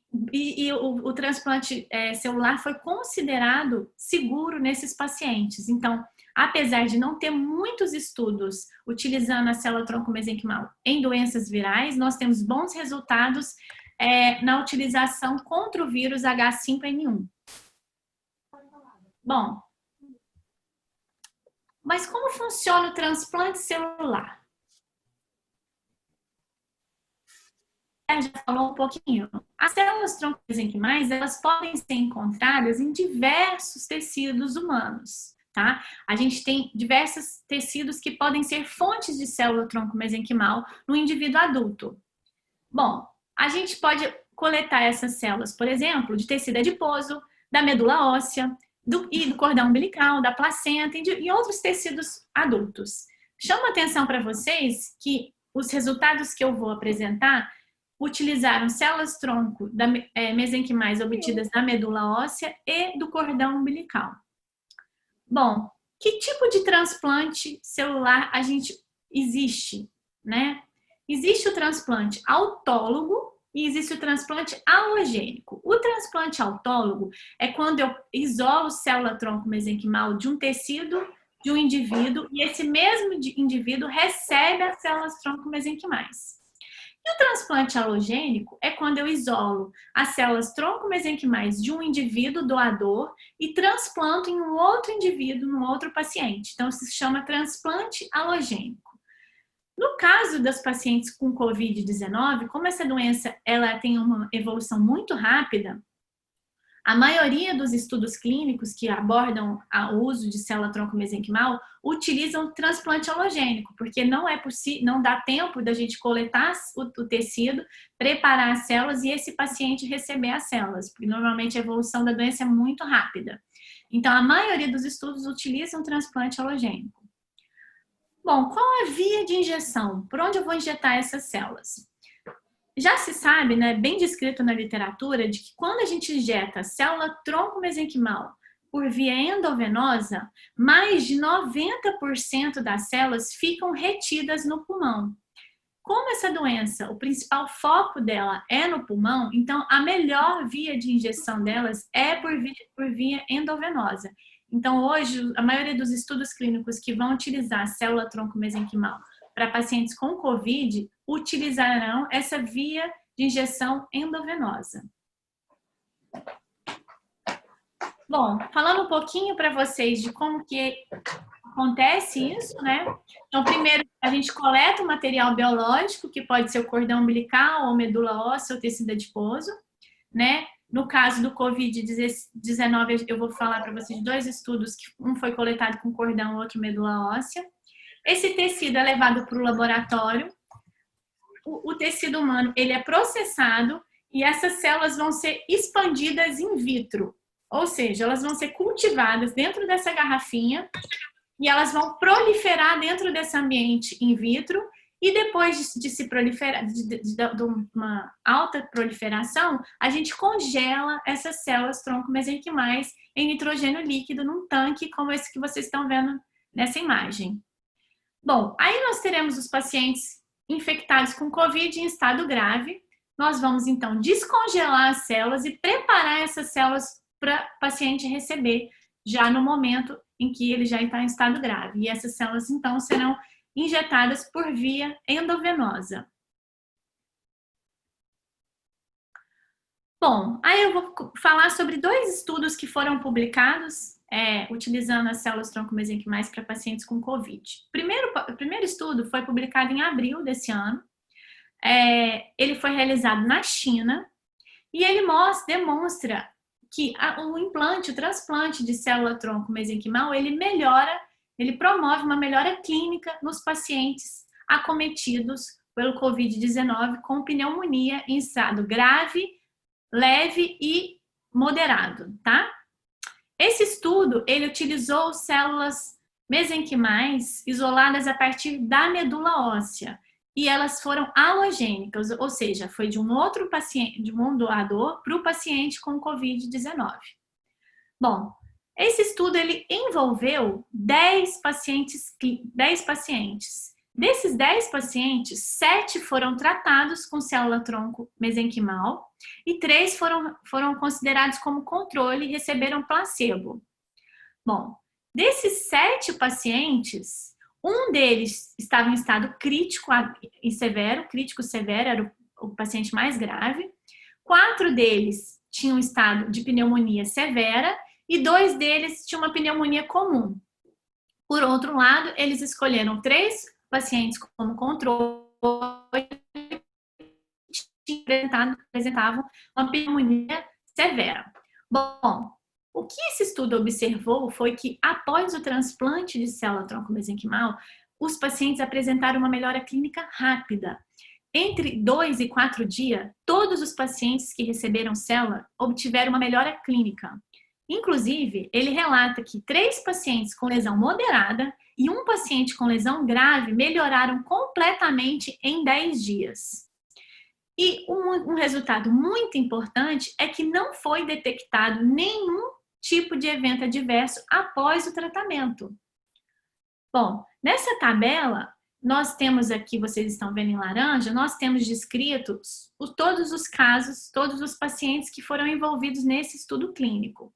o transplante celular foi considerado seguro nesses pacientes. Então, apesar de não ter muitos estudos utilizando a célula tronco-mesenquimal em doenças virais, nós temos bons resultados na utilização contra o vírus H5N1. Bom, mas como funciona o transplante celular? Já falou um pouquinho. As células tronco-mesenquimais, elas podem ser encontradas em diversos tecidos humanos, tá? A gente tem diversos tecidos que podem ser fontes de célula tronco-mesenquimal no indivíduo adulto. Bom, a gente pode coletar essas células, por exemplo, de tecido adiposo, da medula óssea, do cordão umbilical, da placenta e outros tecidos adultos. Chamo a atenção para vocês que os resultados que eu vou apresentar utilizaram células tronco mesenquimais obtidas da medula óssea e do cordão umbilical. Bom, que tipo de transplante celular existe, né? Existe o transplante autólogo e existe o transplante alogênico. O transplante autólogo é quando eu isolo célula tronco mesenquimal de um tecido de um indivíduo e esse mesmo indivíduo recebe as células tronco mesenquimais. E o transplante alogênico é quando eu isolo as células tronco-mesenquimais de um indivíduo doador e transplanto em um outro indivíduo, num outro paciente. Então, se chama transplante alogênico. No caso das pacientes com COVID-19, como essa doença ela tem uma evolução muito rápida, a maioria dos estudos clínicos que abordam o uso de célula tronco-mesenquimal utilizam transplante alogênico, porque não dá tempo da gente coletar o tecido, preparar as células e esse paciente receber as células, porque normalmente a evolução da doença é muito rápida. Então, a maioria dos estudos utilizam transplante alogênico. Bom, qual é a via de injeção? Por onde eu vou injetar essas células? Já se sabe, né, bem descrito na literatura, de que quando a gente injeta célula tronco-mesenquimal por via endovenosa, mais de 90% das células ficam retidas no pulmão. Como essa doença, o principal foco dela é no pulmão, então a melhor via de injeção delas é por via endovenosa. Então hoje, a maioria dos estudos clínicos que vão utilizar a célula tronco-mesenquimal para pacientes com COVID, utilizarão essa via de injeção endovenosa. Bom, falando um pouquinho para vocês de como que acontece isso, né? Então, primeiro, a gente coleta o material biológico, que pode ser o cordão umbilical, ou medula óssea, ou tecido adiposo, né? No caso do Covid-19, eu vou falar para vocês de 2 estudos, que um foi coletado com cordão, outro medula óssea. Esse tecido é levado para o laboratório. O tecido humano, ele é processado e essas células vão ser expandidas in vitro. Ou seja, elas vão ser cultivadas dentro dessa garrafinha e elas vão proliferar dentro desse ambiente in vitro, e depois de se proliferar, de uma alta proliferação, a gente congela essas células tronco-mesenquimais em nitrogênio líquido num tanque como esse que vocês estão vendo nessa imagem. Bom, aí nós teremos os pacientes infectados com Covid em estado grave. Nós vamos então descongelar as células e preparar essas células para o paciente receber já no momento em que ele já está em estado grave. E essas células, então, serão injetadas por via endovenosa. Bom, aí eu vou falar sobre 2 estudos que foram publicados utilizando as células tronco-mesenquimais para pacientes com Covid. O primeiro estudo foi publicado em abril desse ano. Ele foi realizado na China e ele demonstra que o transplante de célula tronco-mesenquimal, ele promove uma melhora clínica nos pacientes acometidos pelo Covid-19 com pneumonia em estado grave, leve e moderado, tá? Esse estudo, ele utilizou células mesenquimais isoladas a partir da medula óssea e elas foram halogênicas, ou seja, foi de um outro paciente, de um doador para o paciente com Covid-19. Bom, esse estudo, ele envolveu 10 pacientes. Desses 10 pacientes, 7 foram tratados com célula tronco mesenquimal e 3 foram considerados como controle e receberam placebo. Bom, desses 7 pacientes, um deles estava em estado crítico severo, era o paciente mais grave. 4 deles tinham estado de pneumonia severa e 2 deles tinham uma pneumonia comum. Por outro lado, eles escolheram 3 pacientes como controle que apresentavam uma pneumonia severa. Bom, o que esse estudo observou foi que após o transplante de célula tronco-mesenquimal, os pacientes apresentaram uma melhora clínica rápida. Entre 2 e 4 dias, todos os pacientes que receberam célula obtiveram uma melhora clínica. Inclusive, ele relata que 3 pacientes com lesão moderada e 1 paciente com lesão grave melhoraram completamente em 10 dias. E um resultado muito importante é que não foi detectado nenhum tipo de evento adverso após o tratamento. Bom, nessa tabela, nós temos aqui, vocês estão vendo em laranja, nós temos descritos todos os casos, todos os pacientes que foram envolvidos nesse estudo clínico.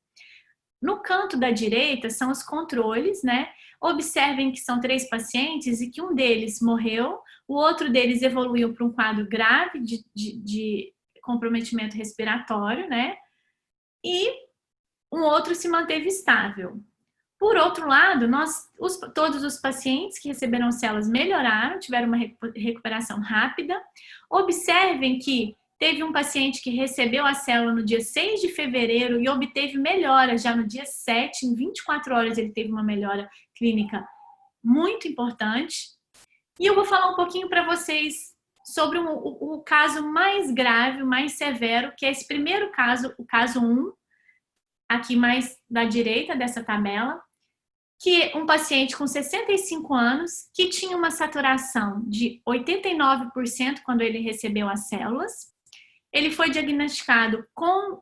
No canto da direita são os controles, né? Observem que são 3 pacientes e que um deles morreu, o outro deles evoluiu para um quadro grave de comprometimento respiratório, né? E um outro se manteve estável. Por outro lado, todos os pacientes que receberam células melhoraram, tiveram uma recuperação rápida. Observem que teve um paciente que recebeu a célula no dia 6 de fevereiro e obteve melhora já no dia 7, em 24 horas ele teve uma melhora clínica muito importante. E eu vou falar um pouquinho para vocês sobre o caso mais grave, mais severo, que é esse primeiro caso, o caso 1, aqui mais da direita dessa tabela, que é um paciente com 65 anos, que tinha uma saturação de 89% quando ele recebeu as células. Ele foi diagnosticado com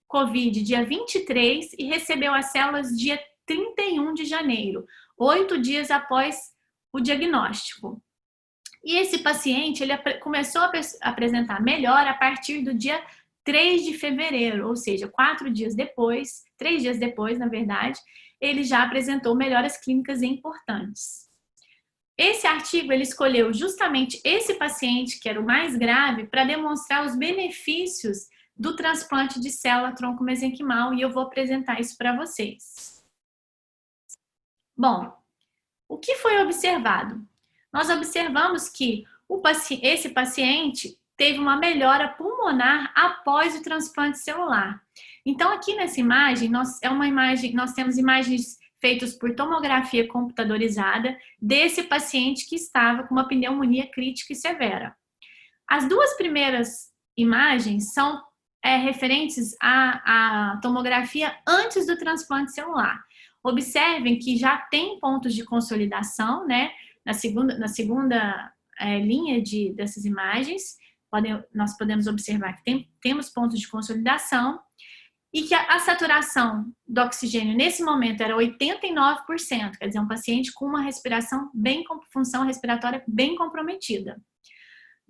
Covid dia 23 e recebeu as células dia 31 de janeiro, 8 dias após o diagnóstico. E esse paciente, ele começou a apresentar melhora a partir do dia 3 de fevereiro, ou seja, 3 dias depois, na verdade, ele já apresentou melhoras clínicas importantes. Esse artigo, ele escolheu justamente esse paciente, que era o mais grave, para demonstrar os benefícios do transplante de célula tronco-mesenquimal e eu vou apresentar isso para vocês. Bom, o que foi observado? Nós observamos que esse paciente teve uma melhora pulmonar após o transplante celular. Então, aqui nessa imagem, nós temos imagens feitas por tomografia computadorizada desse paciente que estava com uma pneumonia crítica e severa. As duas primeiras imagens são referentes à tomografia antes do transplante celular. Observem que já tem pontos de consolidação, né? Na segunda linha dessas imagens, nós podemos observar que temos pontos de consolidação e que a saturação do oxigênio nesse momento era 89%, quer dizer, um paciente com uma função respiratória bem comprometida.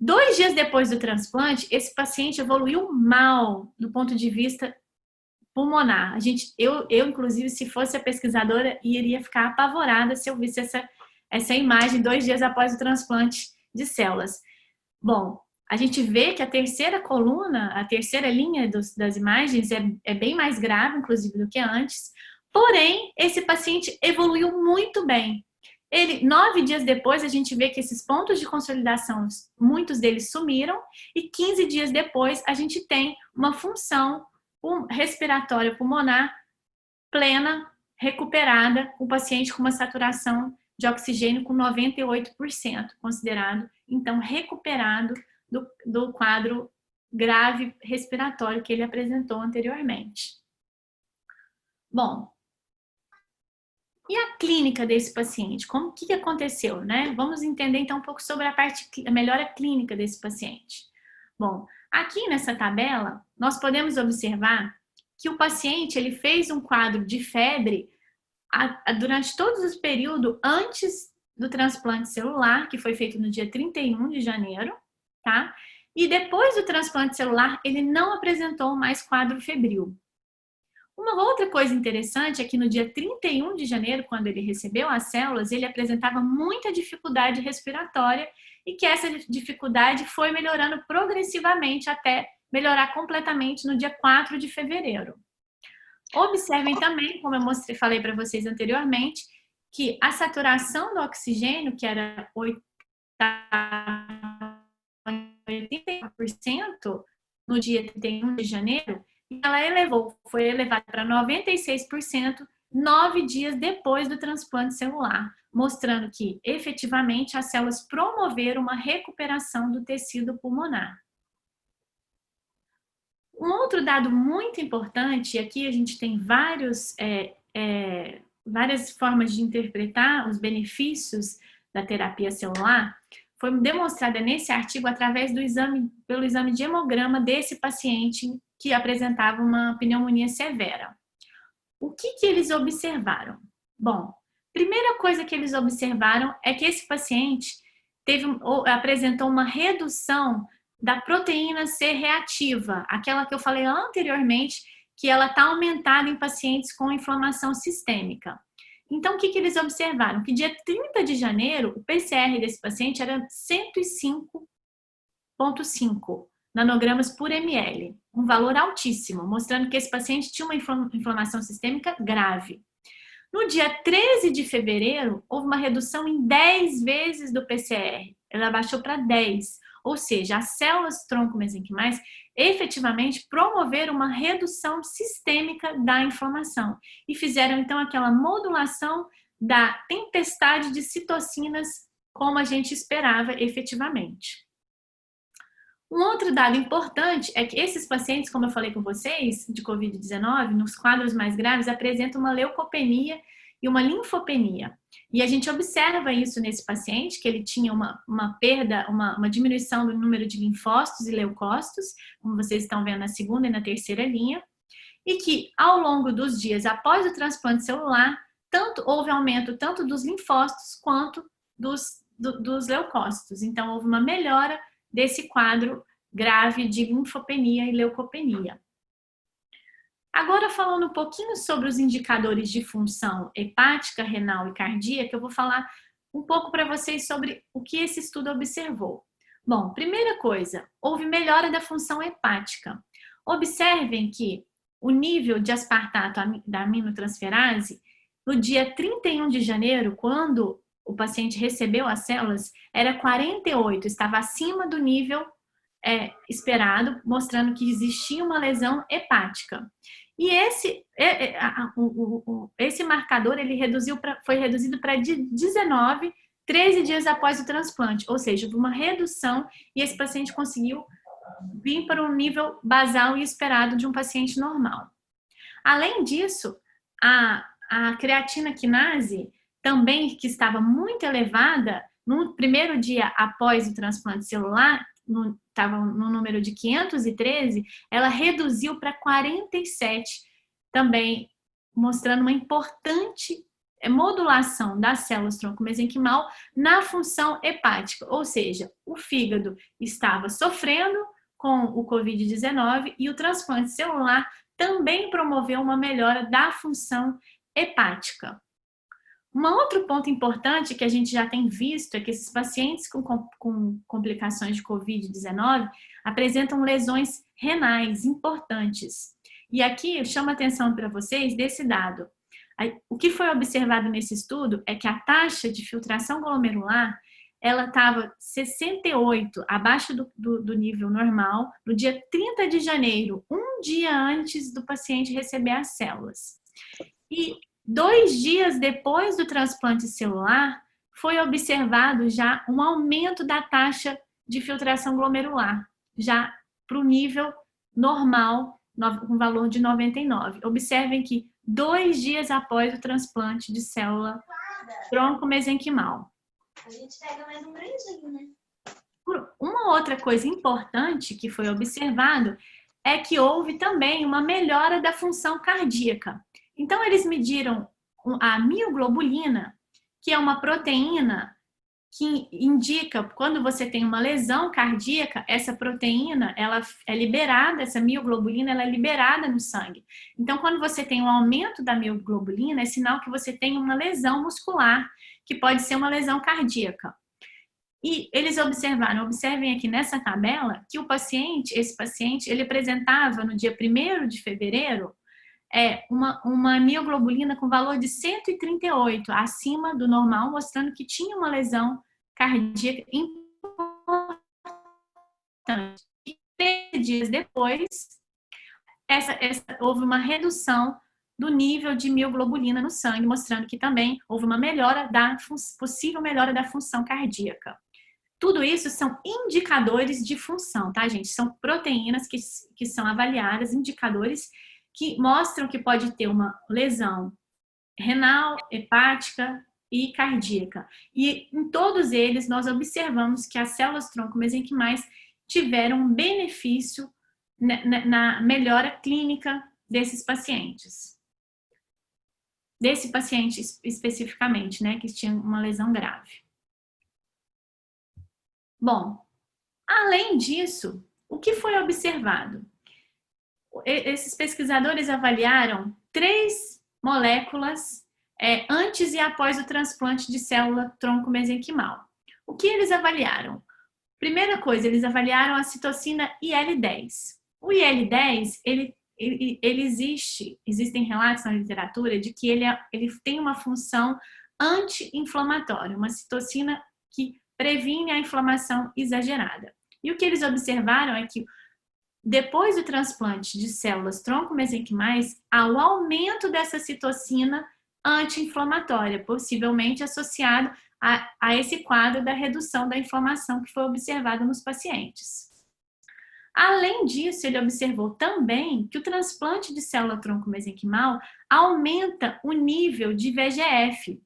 2 dias depois do transplante, esse paciente evoluiu mal do ponto de vista pulmonar. Eu, inclusive, se fosse a pesquisadora, iria ficar apavorada se eu visse essa imagem 2 dias após o transplante de células. Bom, a gente vê que a terceira coluna, a terceira linha das imagens é bem mais grave, inclusive, do que antes. Porém, esse paciente evoluiu muito bem. 9 dias depois, a gente vê que esses pontos de consolidação, muitos deles sumiram, e 15 dias depois, a gente tem uma função respiratória pulmonar plena, recuperada, o paciente com uma saturação de oxigênio com 98%, considerado, então, recuperado do quadro grave respiratório que ele apresentou anteriormente. Bom, e a clínica desse paciente? O que aconteceu, né? Vamos entender então um pouco sobre a melhora clínica desse paciente. Bom, aqui nessa tabela, nós podemos observar que o paciente ele fez um quadro de febre durante todos os períodos antes do transplante celular, que foi feito no dia 31 de janeiro, tá? E depois do transplante celular, ele não apresentou mais quadro febril. Uma outra coisa interessante é que no dia 31 de janeiro, quando ele recebeu as células, ele apresentava muita dificuldade respiratória e que essa dificuldade foi melhorando progressivamente até melhorar completamente no dia 4 de fevereiro. Observem também, como eu falei para vocês anteriormente, que a saturação do oxigênio, que era 80% no dia 31 de janeiro, ela foi elevada para 96% 9 dias depois do transplante celular, mostrando que, efetivamente, as células promoveram uma recuperação do tecido pulmonar. Um outro dado muito importante, e aqui a gente tem várias formas de interpretar os benefícios da terapia celular, foi demonstrada nesse artigo através pelo exame de hemograma desse paciente que apresentava uma pneumonia severa. O que eles observaram? Bom, primeira coisa que eles observaram é que esse paciente apresentou uma redução da proteína C reativa, aquela que eu falei anteriormente, que ela está aumentada em pacientes com inflamação sistêmica. Então, o que eles observaram? Que dia 30 de janeiro, o PCR desse paciente era 105,5 nanogramas por ml, um valor altíssimo, mostrando que esse paciente tinha uma inflamação sistêmica grave. No dia 13 de fevereiro, houve uma redução em 10 vezes do PCR, ela baixou para 10, ou seja, as células tronco-mesenquimais efetivamente promoveram uma redução sistêmica da inflamação e fizeram então aquela modulação da tempestade de citocinas como a gente esperava efetivamente. Um outro dado importante é que esses pacientes, como eu falei com vocês, de Covid-19, nos quadros mais graves, apresentam uma leucopenia e uma linfopenia. E a gente observa isso nesse paciente, que ele tinha uma perda, uma diminuição do número de linfócitos e leucócitos, como vocês estão vendo na segunda e na terceira linha, e que ao longo dos dias após o transplante celular, houve aumento tanto dos linfócitos quanto dos leucócitos. Então, houve uma melhora desse quadro grave de linfopenia e leucopenia. Agora, falando um pouquinho sobre os indicadores de função hepática, renal e cardíaca, eu vou falar um pouco para vocês sobre o que esse estudo observou. Bom, primeira coisa, houve melhora da função hepática. Observem que o nível de aspartato da aminotransferase, no dia 31 de janeiro, quando o paciente recebeu as células, era 48, estava acima do nível esperado, mostrando que existia uma lesão hepática. E esse marcador ele foi reduzido para 19, 13 dias após o transplante, ou seja, uma redução, e esse paciente conseguiu vir para um nível basal e esperado de um paciente normal. Além disso, a creatina quinase, também que estava muito elevada, no primeiro dia após o transplante celular, estava no número de 513, ela reduziu para 47, também mostrando uma importante modulação das células tronco mesenquimal na função hepática, ou seja, o fígado estava sofrendo com o Covid-19 e o transplante celular também promoveu uma melhora da função hepática. Um outro ponto importante que a gente já tem visto é que esses pacientes com complicações de Covid-19 apresentam lesões renais importantes. E aqui eu chamo a atenção para vocês desse dado. O que foi observado nesse estudo é que a taxa de filtração glomerular ela estava 68, abaixo do nível normal, no dia 30 de janeiro, um dia antes do paciente receber as células. E 2 dias depois do transplante celular, foi observado já um aumento da taxa de filtração glomerular, já para o nível normal, com valor de 99. Observem que 2 dias após o transplante de célula tronco-mesenquimal. A gente pega mais um grandinho, né? Uma outra coisa importante que foi observado é que houve também uma melhora da função cardíaca. Então, eles mediram a mioglobulina, que é uma proteína que indica, quando você tem uma lesão cardíaca, essa proteína, ela é liberada, essa mioglobulina, ela é liberada no sangue. Então, quando você tem um aumento da mioglobulina, é sinal que você tem uma lesão muscular, que pode ser uma lesão cardíaca. E eles observem aqui nessa tabela, que esse paciente, ele apresentava no dia 1º de fevereiro, uma mioglobulina com valor de 138, acima do normal, mostrando que tinha uma lesão cardíaca importante. E 3 dias depois, houve uma redução do nível de mioglobulina no sangue, mostrando que também houve uma possível melhora da função cardíaca. Tudo isso são indicadores de função, tá, gente? São proteínas que são avaliadas, indicadores que mostram que pode ter uma lesão renal, hepática e cardíaca. E em todos eles, nós observamos que as células tronco-mesenquimais tiveram um benefício na melhora clínica desses pacientes. Desse paciente especificamente, né, que tinha uma lesão grave. Bom, além disso, o que foi observado? Esses pesquisadores avaliaram 3 moléculas antes e após o transplante de célula tronco-mesenquimal. O que eles avaliaram? Primeira coisa, eles avaliaram a citocina IL-10. O IL-10, ele existem relatos na literatura de que ele tem uma função anti-inflamatória, uma citocina que previne a inflamação exagerada. E o que eles observaram é que depois do transplante de células tronco-mesenquimais, há o aumento dessa citocina anti-inflamatória, possivelmente associado a esse quadro da redução da inflamação que foi observado nos pacientes. Além disso, ele observou também que o transplante de célula tronco-mesenquimal aumenta o nível de VEGF.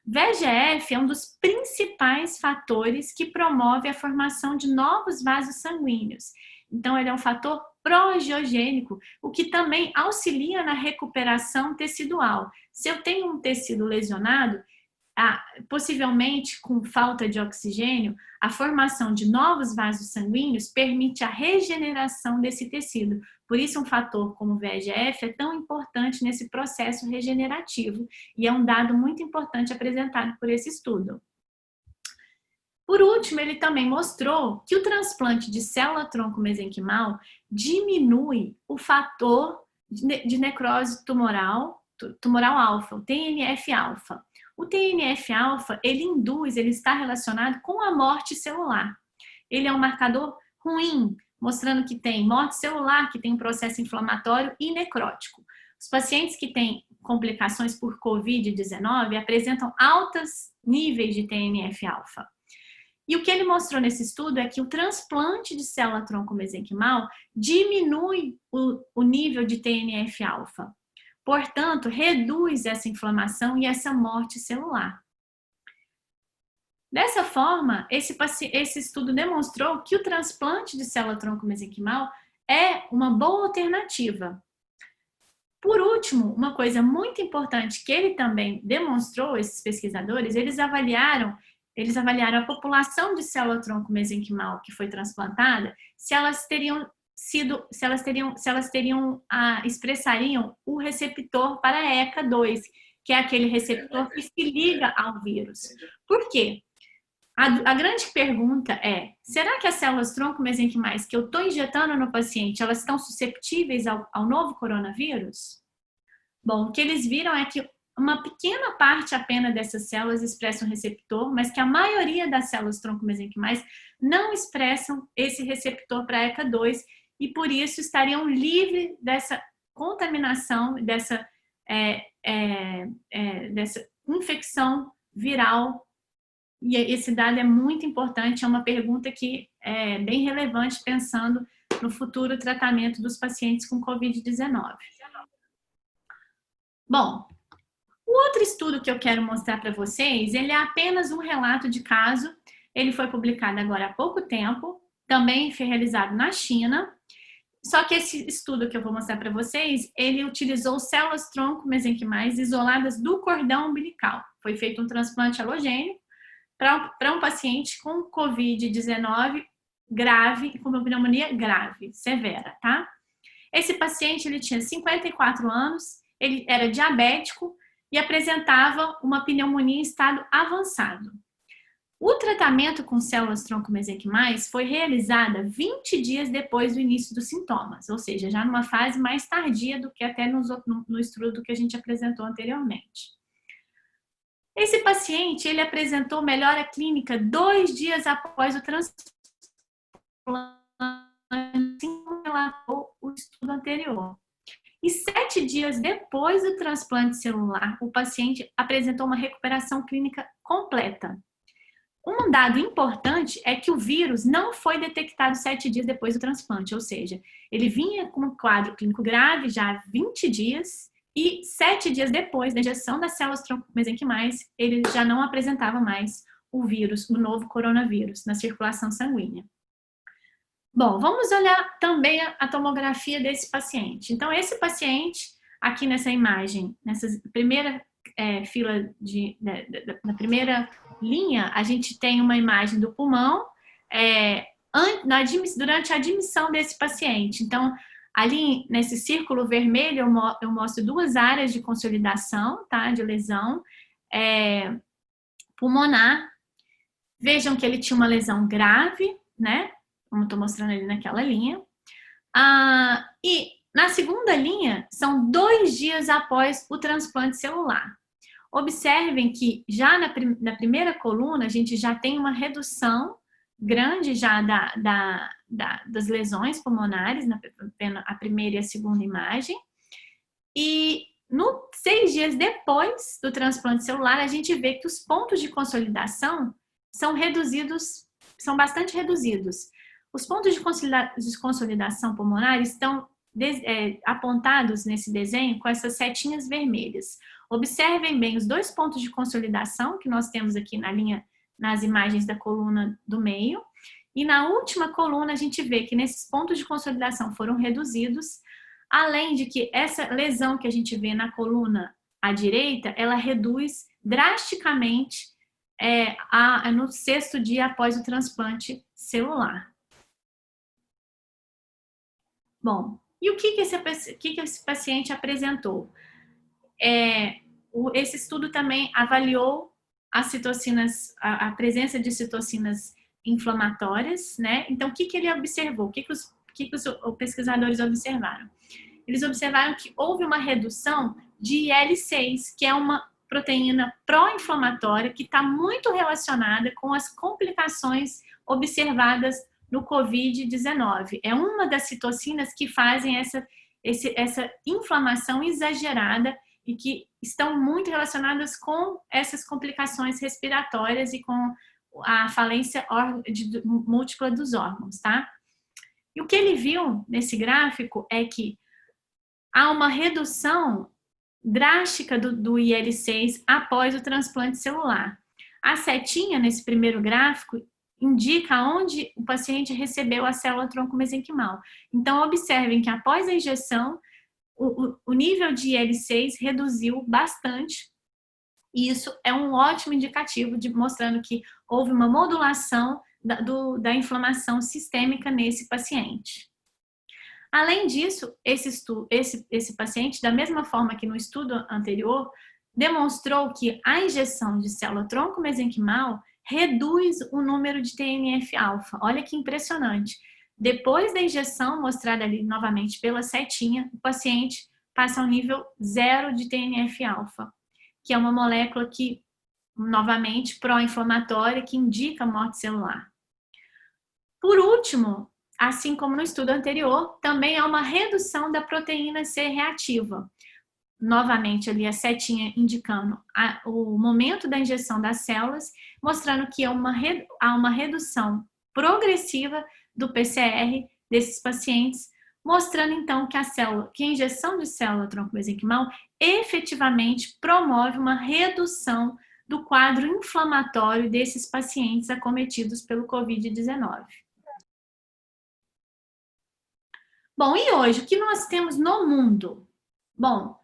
VEGF é um dos principais fatores que promove a formação de novos vasos sanguíneos. Então, ele é um fator proangiogênico, o que também auxilia na recuperação tecidual. Se eu tenho um tecido lesionado, possivelmente com falta de oxigênio, a formação de novos vasos sanguíneos permite a regeneração desse tecido. Por isso, um fator como o VEGF é tão importante nesse processo regenerativo e é um dado muito importante apresentado por esse estudo. Por último, ele também mostrou que o transplante de célula-tronco mesenquimal diminui o fator de necrose tumoral alfa, o TNF-alfa. O TNF-alfa, ele está relacionado com a morte celular. Ele é um marcador ruim, mostrando que tem morte celular, que tem um processo inflamatório e necrótico. Os pacientes que têm complicações por Covid-19 apresentam altos níveis de TNF-alfa. E o que ele mostrou nesse estudo é que o transplante de célula-tronco mesenquimal diminui o nível de TNF-alfa. Portanto, reduz essa inflamação e essa morte celular. Dessa forma, esse estudo demonstrou que o transplante de célula-tronco mesenquimal é uma boa alternativa. Por último, uma coisa muito importante que ele também demonstrou, esses pesquisadores, eles avaliaram a população de célula-tronco mesenquimal que foi transplantada, se elas expressariam o receptor para a ECA2, que é aquele receptor que se liga ao vírus. Por quê? A grande pergunta é, será que as células-tronco mesenquimais que eu estou injetando no paciente, elas estão susceptíveis ao novo coronavírus? Bom, o que eles viram é que uma pequena parte apenas dessas células expressam receptor, mas que a maioria das células-tronco mesenquimais não expressam esse receptor para ECA2 e por isso estariam livres dessa contaminação, dessa infecção viral. E esse dado é muito importante, é uma pergunta que é bem relevante pensando no futuro tratamento dos pacientes com Covid-19. Bom, o outro estudo que eu quero mostrar para vocês, ele é apenas um relato de caso, ele foi publicado agora há pouco tempo, também foi realizado na China, só que esse estudo que eu vou mostrar para vocês, ele utilizou células-tronco mesenquimais isoladas do cordão umbilical. Foi feito um transplante halogênico para um paciente com Covid-19 grave, com uma pneumonia grave, severa, tá? Esse paciente, ele tinha 54 anos, ele era diabético e apresentava uma pneumonia em estado avançado. O tratamento com células-tronco mesenquimais foi realizado 20 dias depois do início dos sintomas, ou seja, já numa fase mais tardia do que até no estudo que a gente apresentou anteriormente. Esse paciente, ele apresentou melhora clínica 2 dias após o transplante, assim como relatou o estudo anterior. E 7 dias depois do transplante celular, o paciente apresentou uma recuperação clínica completa. Um dado importante é que o vírus não foi detectado 7 dias depois do transplante, ou seja, ele vinha com um quadro clínico grave já há 20 dias e 7 dias depois da injeção das células-tronco mesenquimais, ele já não apresentava mais o vírus, o novo coronavírus, na circulação sanguínea. Bom, vamos olhar também a tomografia desse paciente. Então, esse paciente, aqui nessa imagem, nessa primeira fila, na primeira linha, a gente tem uma imagem do pulmão durante a admissão desse paciente. Então, ali nesse círculo vermelho, eu mostro 2 áreas de consolidação, tá, de lesão pulmonar. Vejam que ele tinha uma lesão grave, né? Como estou mostrando ali naquela linha. E na segunda linha, são 2 dias após o transplante celular. Observem que já na primeira coluna, a gente já tem uma redução grande já das lesões pulmonares, a primeira e a segunda imagem. E 6 dias depois do transplante celular, a gente vê que os pontos de consolidação são bastante reduzidos. Os pontos de consolidação pulmonar estão apontados nesse desenho com essas setinhas vermelhas. Observem bem os 2 pontos de consolidação que nós temos aqui nas imagens da coluna do meio. E na última coluna a gente vê que nesses pontos de consolidação foram reduzidos, além de que essa lesão que a gente vê na coluna à direita, ela reduz drasticamente no 6º dia após o transplante celular. Bom, e o que esse paciente apresentou? Esse estudo também avaliou as citocinas, a presença de citocinas inflamatórias, né? Então, o que ele observou? O que os pesquisadores observaram? Eles observaram que houve uma redução de IL-6, que é uma proteína pró-inflamatória que está muito relacionada com as complicações observadas no COVID-19. É uma das citocinas que fazem essa inflamação exagerada e que estão muito relacionadas com essas complicações respiratórias e com a falência múltipla dos órgãos, tá? E o que ele viu nesse gráfico é que há uma redução drástica do IL-6 após o transplante celular. A setinha, nesse primeiro gráfico, indica onde o paciente recebeu a célula tronco mesenquimal. Então, observem que após a injeção, o nível de IL-6 reduziu bastante, e isso é um ótimo indicativo mostrando que houve uma modulação da inflamação sistêmica nesse paciente. Além disso, esse paciente, da mesma forma que no estudo anterior, demonstrou que a injeção de célula tronco mesenquimal reduz o número de TNF-alfa. Olha que impressionante. Depois da injeção, mostrada ali novamente pela setinha, o paciente passa ao nível 0 de TNF-alfa, que é uma molécula que, novamente, pró-inflamatória, que indica morte celular. Por último, assim como no estudo anterior, também há uma redução da proteína C reativa. Novamente, ali a setinha indicando o momento da injeção das células, mostrando que há uma redução progressiva do PCR desses pacientes, mostrando então que a injeção de célula tronco mesenquimal efetivamente promove uma redução do quadro inflamatório desses pacientes acometidos pelo COVID-19. Bom, e hoje, o que nós temos no mundo? Bom,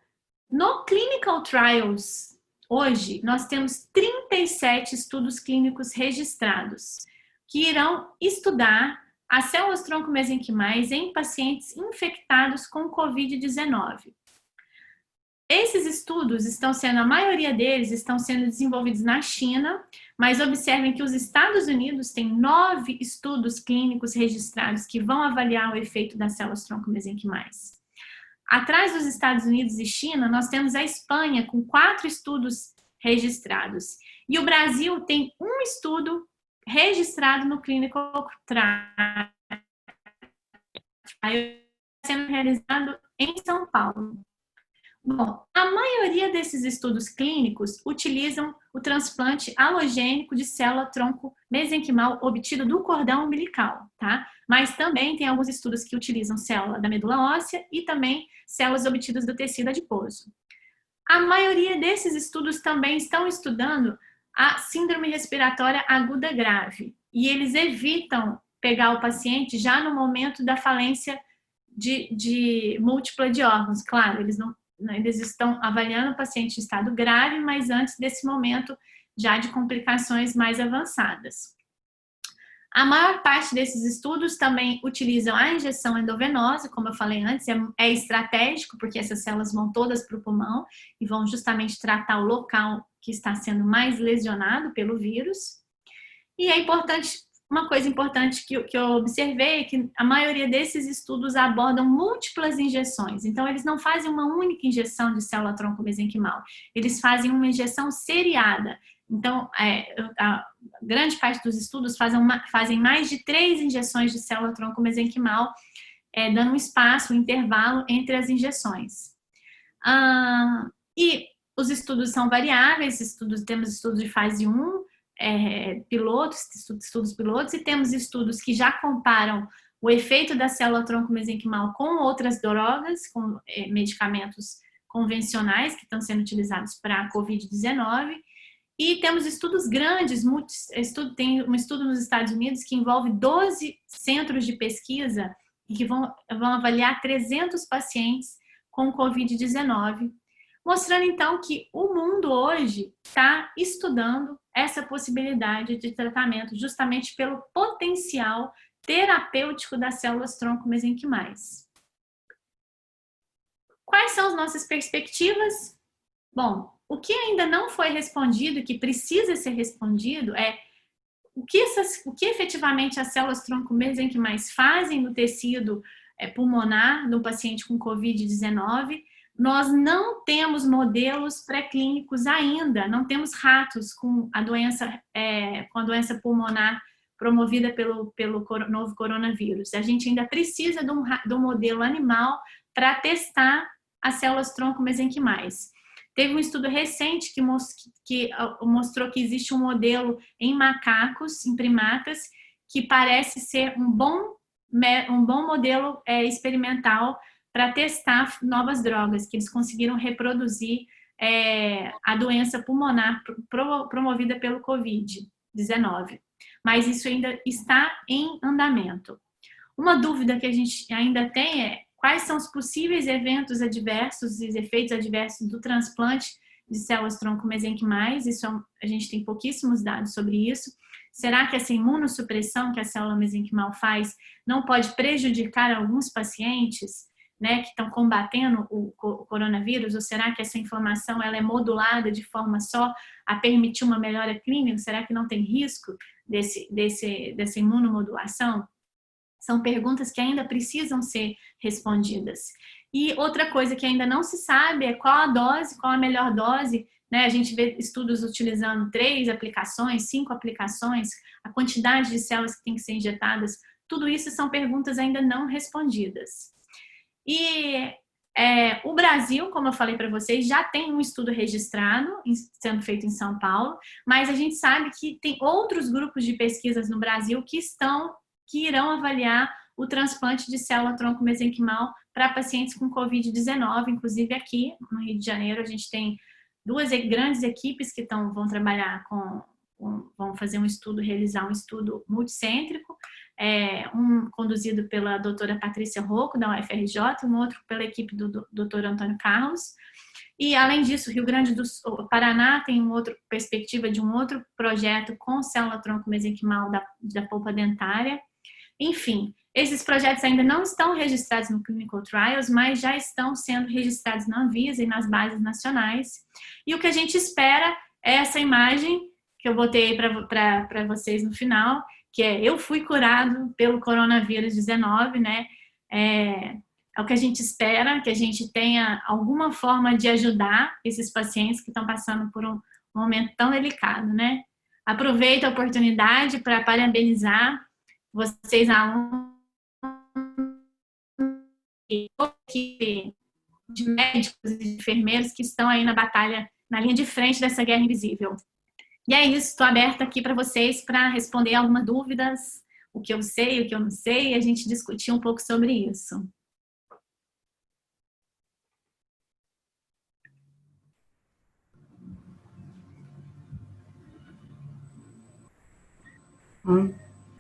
no Clinical Trials, hoje, nós temos 37 estudos clínicos registrados que irão estudar as células tronco mesenquimais em pacientes infectados com COVID-19. Esses estudos a maioria deles estão sendo desenvolvidos na China, mas observem que os Estados Unidos têm 9 estudos clínicos registrados que vão avaliar o efeito das células tronco mesenquimais. Atrás dos Estados Unidos e China, nós temos a Espanha com 4 estudos registrados. E o Brasil tem um estudo registrado no Clinical Trial, sendo realizado em São Paulo. Bom, a maioria desses estudos clínicos utilizam o transplante alogênico de célula tronco mesenquimal obtido do cordão umbilical, tá? Mas também tem alguns estudos que utilizam célula da medula óssea e também células obtidas do tecido adiposo. A maioria desses estudos também estão estudando a síndrome respiratória aguda grave e eles evitam pegar o paciente já no momento da falência de múltipla de órgãos. Claro, eles estão avaliando o paciente em estado grave, mas antes desse momento já de complicações mais avançadas. A maior parte desses estudos também utilizam a injeção endovenosa, como eu falei antes, é estratégico, porque essas células vão todas para o pulmão e vão justamente tratar o local que está sendo mais lesionado pelo vírus. E é importante, uma coisa importante que eu observei é que a maioria desses estudos abordam múltiplas injeções. Então, eles não fazem uma única injeção de célula tronco mesenquimal, eles fazem uma injeção seriada. Então, a grande parte dos estudos fazem mais de 3 injeções de célula tronco mesenquimal, dando um espaço, um intervalo entre as injeções. E os estudos são variáveis, temos estudos de fase 1, estudos pilotos, e temos estudos que já comparam o efeito da célula tronco mesenquimal com outras drogas, com medicamentos convencionais que estão sendo utilizados para a COVID-19. E temos estudos grandes, tem um estudo nos Estados Unidos que envolve 12 centros de pesquisa e que vão avaliar 300 pacientes com COVID-19, mostrando então que o mundo hoje está estudando essa possibilidade de tratamento justamente pelo potencial terapêutico das células tronco mesenquimais. Quais são as nossas perspectivas? Bom, O que ainda não foi respondido, que precisa ser respondido, é o que efetivamente as células tronco-mesenquimais fazem no tecido pulmonar no paciente com Covid-19. Nós não temos modelos pré-clínicos ainda, não temos ratos com a doença pulmonar promovida pelo novo coronavírus. A gente ainda precisa de um modelo animal para testar as células tronco-mesenquimais. Teve um estudo recente que mostrou que existe um modelo em macacos, em primatas, que parece ser um bom modelo experimental para testar novas drogas, que eles conseguiram reproduzir a doença pulmonar promovida pelo Covid-19. Mas isso ainda está em andamento. Uma dúvida que a gente ainda tem é quais são os possíveis eventos adversos e efeitos adversos do transplante de células tronco-mesenquimais. A gente tem pouquíssimos dados sobre isso. Será que essa imunossupressão que a célula mesenquimal faz não pode prejudicar alguns pacientes, né, que estão combatendo o coronavírus? Ou será que essa inflamação ela é modulada de forma só a permitir uma melhora clínica? Será que não tem risco dessa imunomodulação? São perguntas que ainda precisam ser respondidas. E outra coisa que ainda não se sabe é qual a dose, qual a melhor dose, né? A gente vê estudos utilizando 3 aplicações, 5 aplicações, a quantidade de células que tem que ser injetadas, tudo isso são perguntas ainda não respondidas. E o Brasil, como eu falei para vocês, já tem um estudo registrado, sendo feito em São Paulo, mas a gente sabe que tem outros grupos de pesquisas no Brasil que irão avaliar o transplante de célula tronco-mesenquimal para pacientes com Covid-19, inclusive aqui no Rio de Janeiro a gente tem 2 grandes equipes que vão trabalhar vão fazer realizar um estudo multicêntrico, um conduzido pela doutora Patrícia Rocco, da UFRJ, um outro pela equipe do doutor Antônio Carlos. E, além disso, Rio Grande do Sul, Paraná tem perspectiva de um outro projeto com célula tronco-mesenquimal da polpa dentária. Enfim, esses projetos ainda não estão registrados no Clinical Trials, mas já estão sendo registrados na Anvisa e nas bases nacionais. E o que a gente espera é essa imagem que eu botei para vocês no final, que é eu fui curado pelo coronavírus 19, né? É o que a gente espera, que a gente tenha alguma forma de ajudar esses pacientes que estão passando por um momento tão delicado, né? Aproveito a oportunidade para parabenizar vocês, alunos, e toda a equipe de médicos e de enfermeiros que estão aí na batalha, na linha de frente dessa guerra invisível. E é isso, estou aberta aqui para vocês para responder algumas dúvidas, o que eu sei, o que eu não sei, e a gente discutir um pouco sobre isso.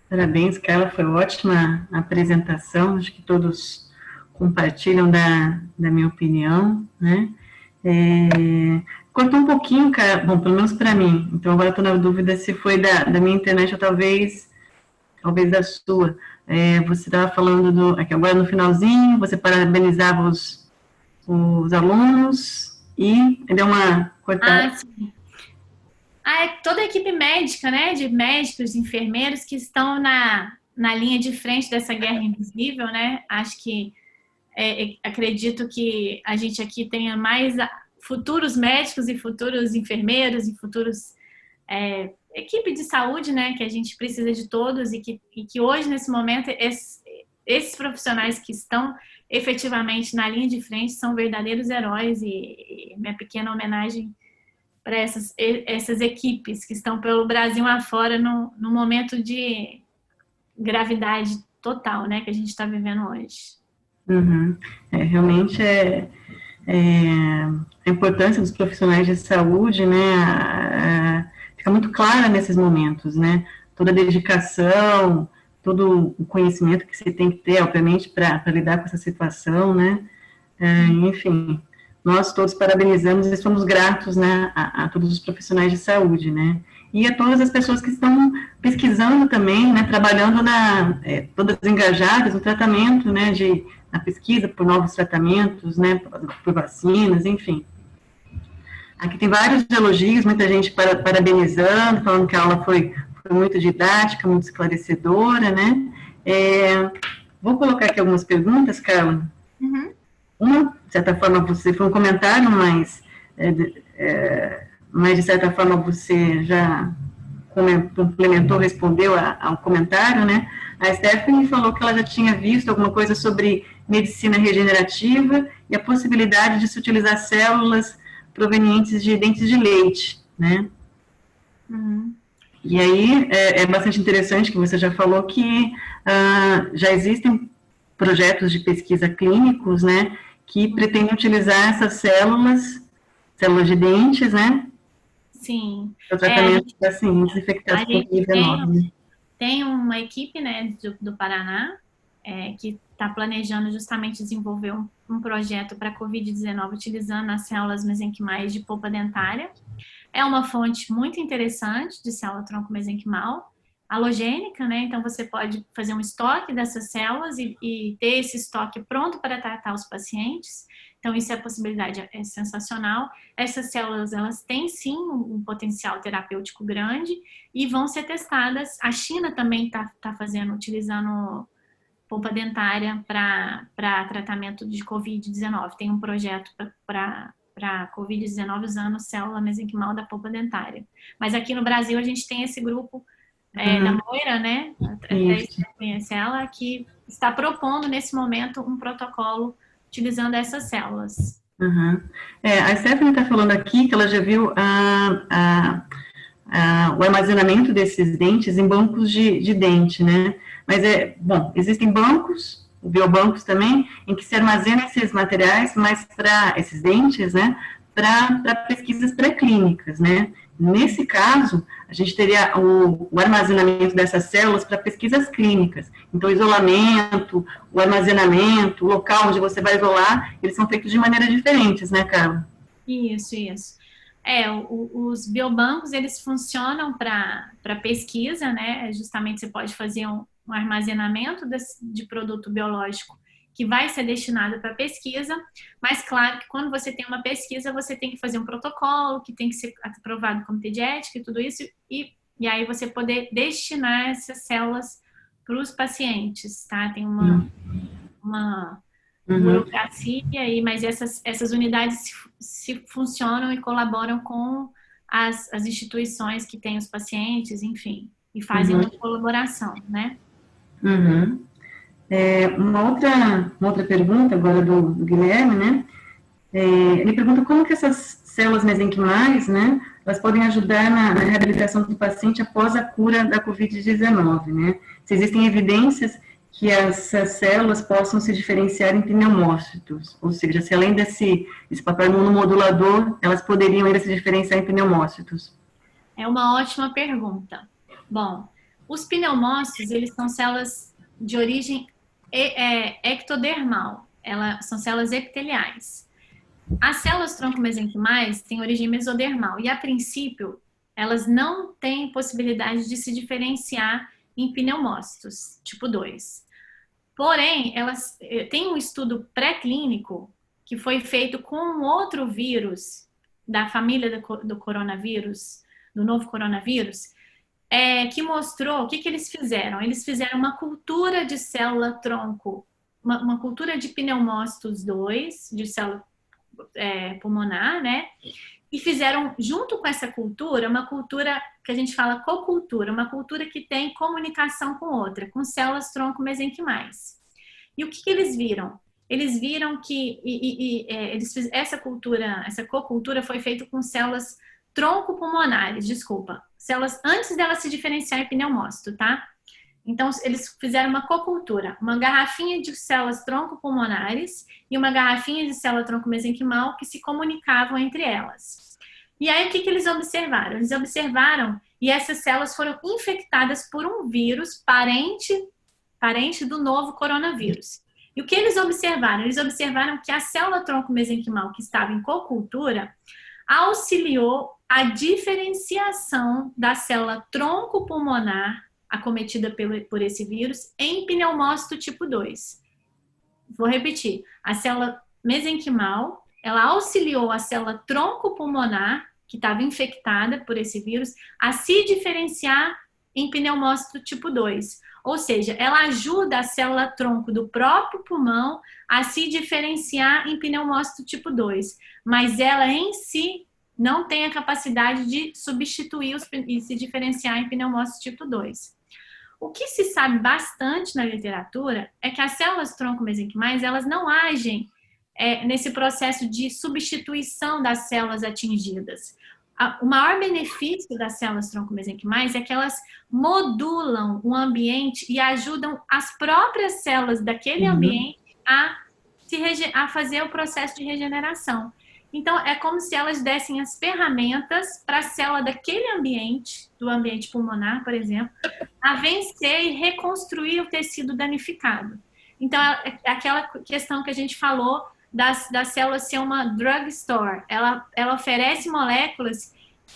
Parabéns, Carla, foi ótima a apresentação, acho que todos compartilham da minha opinião, né? Cortou um pouquinho, cara, bom, pelo menos para mim, então agora estou na dúvida se foi da minha internet ou talvez da sua. Você estava falando aqui agora no finalzinho, você parabenizava os alunos e deu uma cortada. Sim. Toda a equipe médica, né, de médicos, enfermeiros que estão na linha de frente dessa guerra invisível, né? Acho que acredito que a gente aqui tenha mais futuros médicos e futuros enfermeiros e futuros equipe de saúde, né? Que a gente precisa de todos e que hoje, nesse momento, esses profissionais que estão efetivamente na linha de frente são verdadeiros heróis e minha pequena homenagem para essas equipes que estão pelo Brasil afora no momento de gravidade total, né, que a gente está vivendo hoje. Uhum. Realmente a importância dos profissionais de saúde, né, fica muito clara nesses momentos, né, toda a dedicação, todo o conhecimento que você tem que ter, obviamente, para lidar com essa situação, né, enfim, nós todos parabenizamos e somos gratos, né, a todos os profissionais de saúde, né, e a todas as pessoas que estão pesquisando também, né, trabalhando todas engajadas no tratamento, né, na pesquisa por novos tratamentos, né, por vacinas, enfim. Aqui tem vários elogios, muita gente parabenizando, falando que a aula foi muito didática, muito esclarecedora, né? Vou colocar aqui algumas perguntas, Carla. Uhum. Uma, de certa forma, você foi um comentário, mas de certa forma você já complementou, respondeu ao comentário, né? A Stephanie falou que ela já tinha visto alguma coisa sobre medicina regenerativa e a possibilidade de se utilizar células provenientes de dentes de leite, né? Uhum. E aí é bastante interessante que você já falou que já existem projetos de pesquisa clínicos, né, que pretendem utilizar essas células de dentes, né? Sim. Para o tratamento de pacientes infectados por Covid-19. Tem uma equipe, né, do Paraná, que está planejando justamente desenvolver um projeto para Covid-19 utilizando as células mesenquimais de polpa dentária. É uma fonte muito interessante de célula-tronco mesenquimal, halogênica, né? Então você pode fazer um estoque dessas células e ter esse estoque pronto para tratar os pacientes. Então isso é a possibilidade, é sensacional. Essas células, elas têm sim um potencial terapêutico grande e vão ser testadas. A China também está utilizando polpa dentária para tratamento de Covid-19. Tem um projeto para Covid-19 usando célula mesenquimal da polpa dentária. Mas aqui no Brasil a gente tem esse grupo da Moira, né? Até você conhece ela, que está propondo nesse momento um protocolo utilizando essas células. Uhum. A Stephanie está falando aqui que ela já viu o armazenamento desses dentes em bancos de dente, né? Mas bom, existem bancos, biobancos também, em que se armazena esses materiais, mas para esses dentes, né? Para pesquisas pré-clínicas, né? Nesse caso, a gente teria o armazenamento dessas células para pesquisas clínicas. Então, o isolamento, o armazenamento, o local onde você vai isolar, eles são feitos de maneiras diferentes, né, Carla? Isso. Os biobancos, eles funcionam para pesquisa, né? Justamente você pode fazer um armazenamento de produto biológico que vai ser destinado para pesquisa, mas claro que quando você tem uma pesquisa, você tem que fazer um protocolo, que tem que ser aprovado no comitê de ética e tudo isso, e aí você poder destinar essas células para os pacientes, tá? Tem uma burocracia aí, mas essas unidades se funcionam e colaboram com as instituições que têm os pacientes, enfim, e fazem uma colaboração, né? Uhum. Uma outra pergunta agora do Guilherme, né? Ele pergunta como que essas células mesenquimais, né, elas podem ajudar na reabilitação do paciente após a cura da Covid-19, né? Se existem evidências que essas células possam se diferenciar em pneumócitos, ou seja, se além desse papel imunomodulador, elas poderiam ainda se diferenciar em pneumócitos. É uma ótima pergunta. Bom, os pneumócitos, eles são células de origem ectodermal, elas são células epiteliais. As células tronco-mesenquimais têm origem mesodermal e, a princípio, elas não têm possibilidade de se diferenciar em pneumócitos, tipo 2. Porém, elas têm um estudo pré-clínico que foi feito com um outro vírus da família do coronavírus, do novo coronavírus, que mostrou o que eles fizeram. Eles fizeram uma cultura de célula-tronco, uma cultura de pneumócitos 2, de célula pulmonar, né? E fizeram, junto com essa cultura, uma cultura que a gente fala cocultura, uma cultura que tem comunicação com outra, com células tronco-mesenquimais. E o que eles viram? Eles viram que essa cocultura foi feita com células tronco-pulmonares, células antes delas se diferenciar em pneumócito, tá? Então, eles fizeram uma cocultura, uma garrafinha de células tronco-pulmonares e uma garrafinha de célula tronco-mesenquimal que se comunicavam entre elas. E aí, o que eles observaram? Eles observaram, e essas células foram infectadas por um vírus parente do novo coronavírus. E o que eles observaram? Eles observaram que a célula tronco-mesenquimal que estava em cocultura auxiliou a diferenciação da célula tronco-pulmonar acometida por esse vírus em pneumócito tipo 2. Vou repetir. A célula mesenquimal ela auxiliou a célula tronco pulmonar, que estava infectada por esse vírus, a se diferenciar em pneumócito tipo 2. Ou seja, ela ajuda a célula tronco do próprio pulmão a se diferenciar em pneumócito tipo 2, mas ela em si não tem a capacidade de substituir e se diferenciar em pneumócito tipo 2. O que se sabe bastante na literatura é que as células tronco-mesenquimais, elas não agem nesse processo de substituição das células atingidas. O maior benefício das células tronco-mesenquimais é que elas modulam o ambiente e ajudam as próprias células daquele ambiente a fazer o processo de regeneração. Então, é como se elas dessem as ferramentas para a célula daquele ambiente, do ambiente pulmonar, por exemplo, a vencer e reconstruir o tecido danificado. Então, é aquela questão que a gente falou da célula ser uma drugstore. Ela oferece moléculas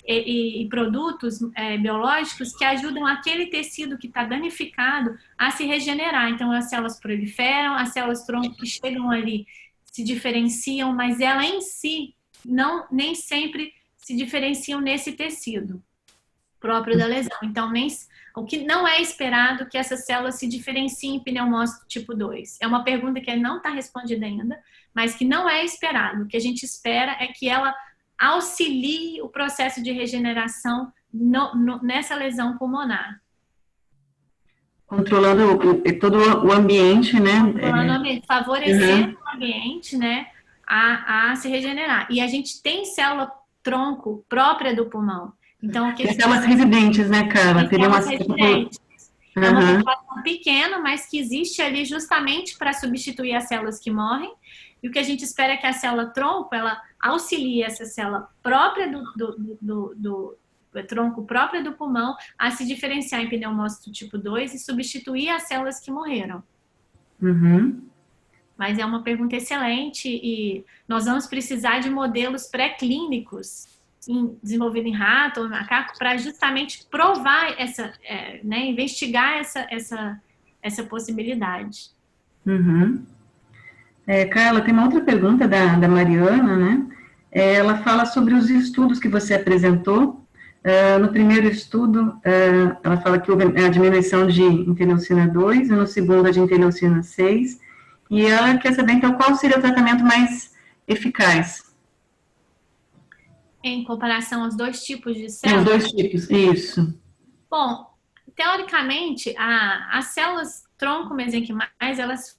e produtos biológicos que ajudam aquele tecido que está danificado a se regenerar. Então, as células proliferam, as células tronco que chegam ali se diferenciam, mas ela em si nem sempre se diferenciam nesse tecido próprio da lesão. Então, o que não é esperado que essas células se diferenciem em pneumócito tipo 2. É uma pergunta que não está respondida ainda, mas que não é esperado. O que a gente espera é que ela auxilie o processo de regeneração nessa lesão pulmonar. Controlando todo o ambiente, né? Favorecendo o ambiente, né, a se regenerar. E a gente tem célula tronco própria do pulmão. Então, tem células residentes, né, Carla? Tem células residentes. É uma população pequena, mas que existe ali justamente para substituir as células que morrem. E o que a gente espera é que a célula tronco, ela auxilie essa célula própria do tronco própria do pulmão a se diferenciar em pneumócito tipo 2 e substituir as células que morreram. Mas é uma pergunta excelente e nós vamos precisar de modelos pré-clínicos desenvolvidos em rato ou macaco para justamente provar investigar essa possibilidade. Carla, tem uma outra pergunta da Mariana, né? Ela fala sobre os estudos que você apresentou. No primeiro estudo, ela fala que houve a diminuição de interleucina 2, e no segundo a de interleucina 6, e ela quer saber, então, qual seria o tratamento mais eficaz? Em comparação aos dois tipos de células? Os dois tipos, isso. Bom, teoricamente, as células tronco-mesenquimais, elas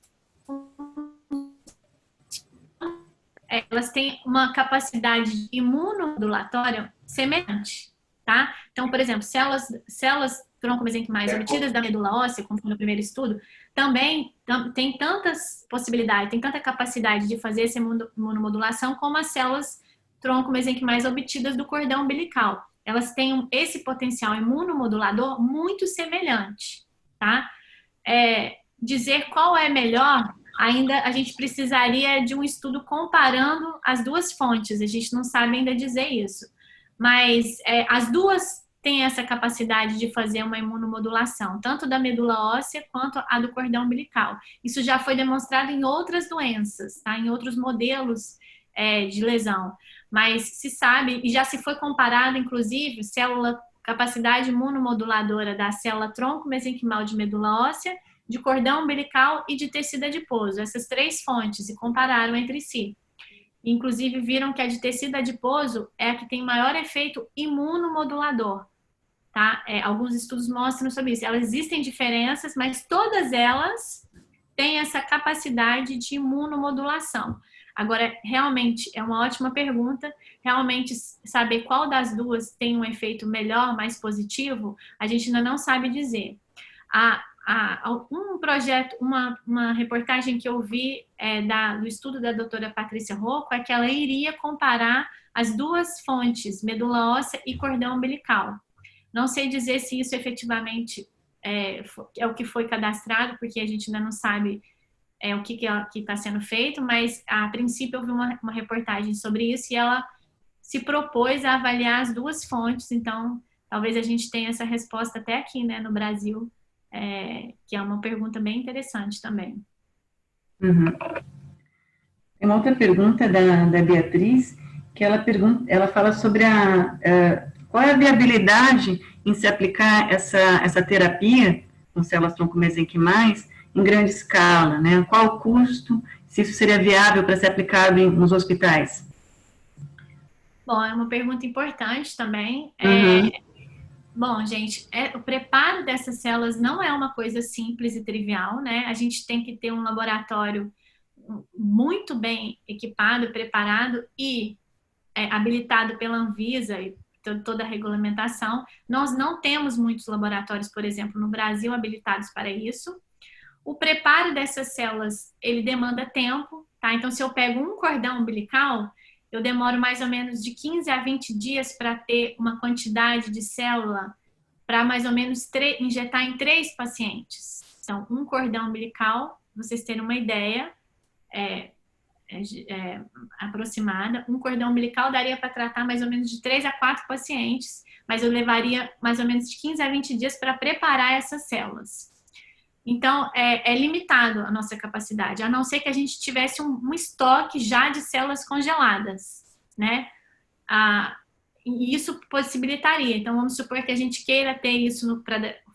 têm uma capacidade imunomodulatória semelhante, tá? Então, por exemplo, células tronco-mesenquimais obtidas da medula óssea, como no primeiro estudo, também tem tantas possibilidades, tem tanta capacidade de fazer essa imunomodulação como as células tronco-mesenquimais obtidas do cordão umbilical. Elas têm esse potencial imunomodulador muito semelhante, tá? Dizer qual é melhor, ainda a gente precisaria de um estudo comparando as duas fontes, a gente não sabe ainda dizer isso. Mas as duas têm essa capacidade de fazer uma imunomodulação, tanto da medula óssea quanto a do cordão umbilical. Isso já foi demonstrado em outras doenças, tá? Em outros modelos de lesão. Mas se sabe, e já se foi comparado, inclusive, capacidade imunomoduladora da célula tronco-mesenquimal de medula óssea, de cordão umbilical e de tecido adiposo, essas três fontes, e compararam entre si. Inclusive, viram que a de tecido adiposo é a que tem maior efeito imunomodulador, tá? Alguns estudos mostram sobre isso. Existem diferenças, mas todas elas têm essa capacidade de imunomodulação. Agora, realmente, é uma ótima pergunta. Realmente, saber qual das duas tem um efeito melhor, mais positivo, a gente ainda não sabe dizer. Um projeto, uma reportagem que eu vi do estudo da doutora Patrícia Rocco é que ela iria comparar as duas fontes, medula óssea e cordão umbilical. Não sei dizer se isso efetivamente é o que foi cadastrado, porque a gente ainda não sabe o que está sendo feito, mas a princípio eu vi uma reportagem sobre isso e ela se propôs a avaliar as duas fontes, então talvez a gente tenha essa resposta até aqui, né, no Brasil, que é uma pergunta bem interessante também. Tem uma outra pergunta da Beatriz, que ela fala sobre qual é a viabilidade em se aplicar essa terapia com células tronco-mesenquimais em grande escala, né? Qual o custo, se isso seria viável para ser aplicado nos hospitais? Bom, é uma pergunta importante também. Uhum. Bom, gente, o preparo dessas células não é uma coisa simples e trivial, né? A gente tem que ter um laboratório muito bem equipado, preparado e habilitado pela Anvisa e toda a regulamentação. Nós não temos muitos laboratórios, por exemplo, no Brasil, habilitados para isso. O preparo dessas células, ele demanda tempo, tá? Então, se eu pego um cordão umbilical, eu demoro mais ou menos de 15 a 20 dias para ter uma quantidade de célula para mais ou menos injetar em 3 pacientes. Então, um cordão umbilical, vocês terem uma ideia aproximada, um cordão umbilical daria para tratar mais ou menos de 3 a 4 pacientes, mas eu levaria mais ou menos de 15 a 20 dias para preparar essas células. Então, é limitado a nossa capacidade, a não ser que a gente tivesse um estoque já de células congeladas, né? E isso possibilitaria. Então, vamos supor que a gente queira ter isso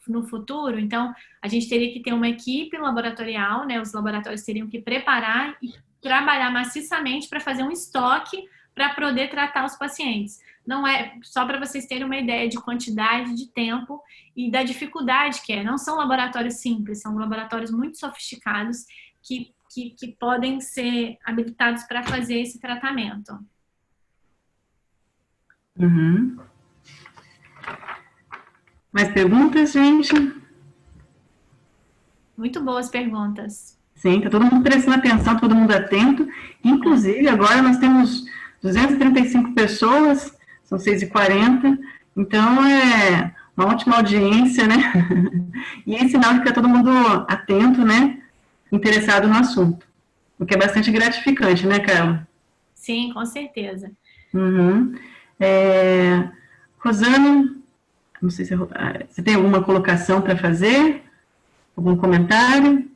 no futuro. Então, a gente teria que ter uma equipe laboratorial, né? Os laboratórios teriam que preparar e trabalhar maciçamente para fazer um estoque para poder tratar os pacientes. Não é só para vocês terem uma ideia de quantidade de tempo e da dificuldade que é. Não são laboratórios simples, são laboratórios muito sofisticados que podem ser habilitados para fazer esse tratamento. Uhum. Mais perguntas, gente? Muito boas perguntas. Sim, está todo mundo prestando atenção, todo mundo atento. Inclusive, agora nós temos 235 pessoas, são 6h40, então é uma ótima audiência, né? E é sinal de que está todo mundo atento, né? Interessado no assunto. O que é bastante gratificante, né, Carla? Sim, com certeza. Uhum. Rosana, não sei se você tem alguma colocação para fazer? Algum comentário?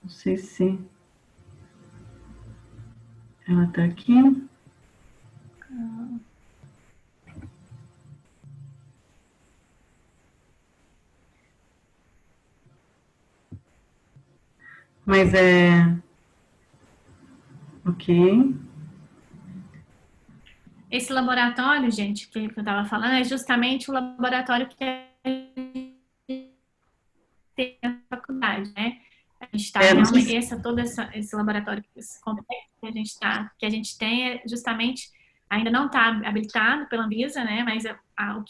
Não sei se ela está aqui. Mas ok. Esse laboratório, gente, que eu estava falando, é justamente o laboratório que tem na faculdade, né? A gente está realmente, esse laboratório complexo que a gente tem é justamente, ainda não está habilitado pela Anvisa, né? Mas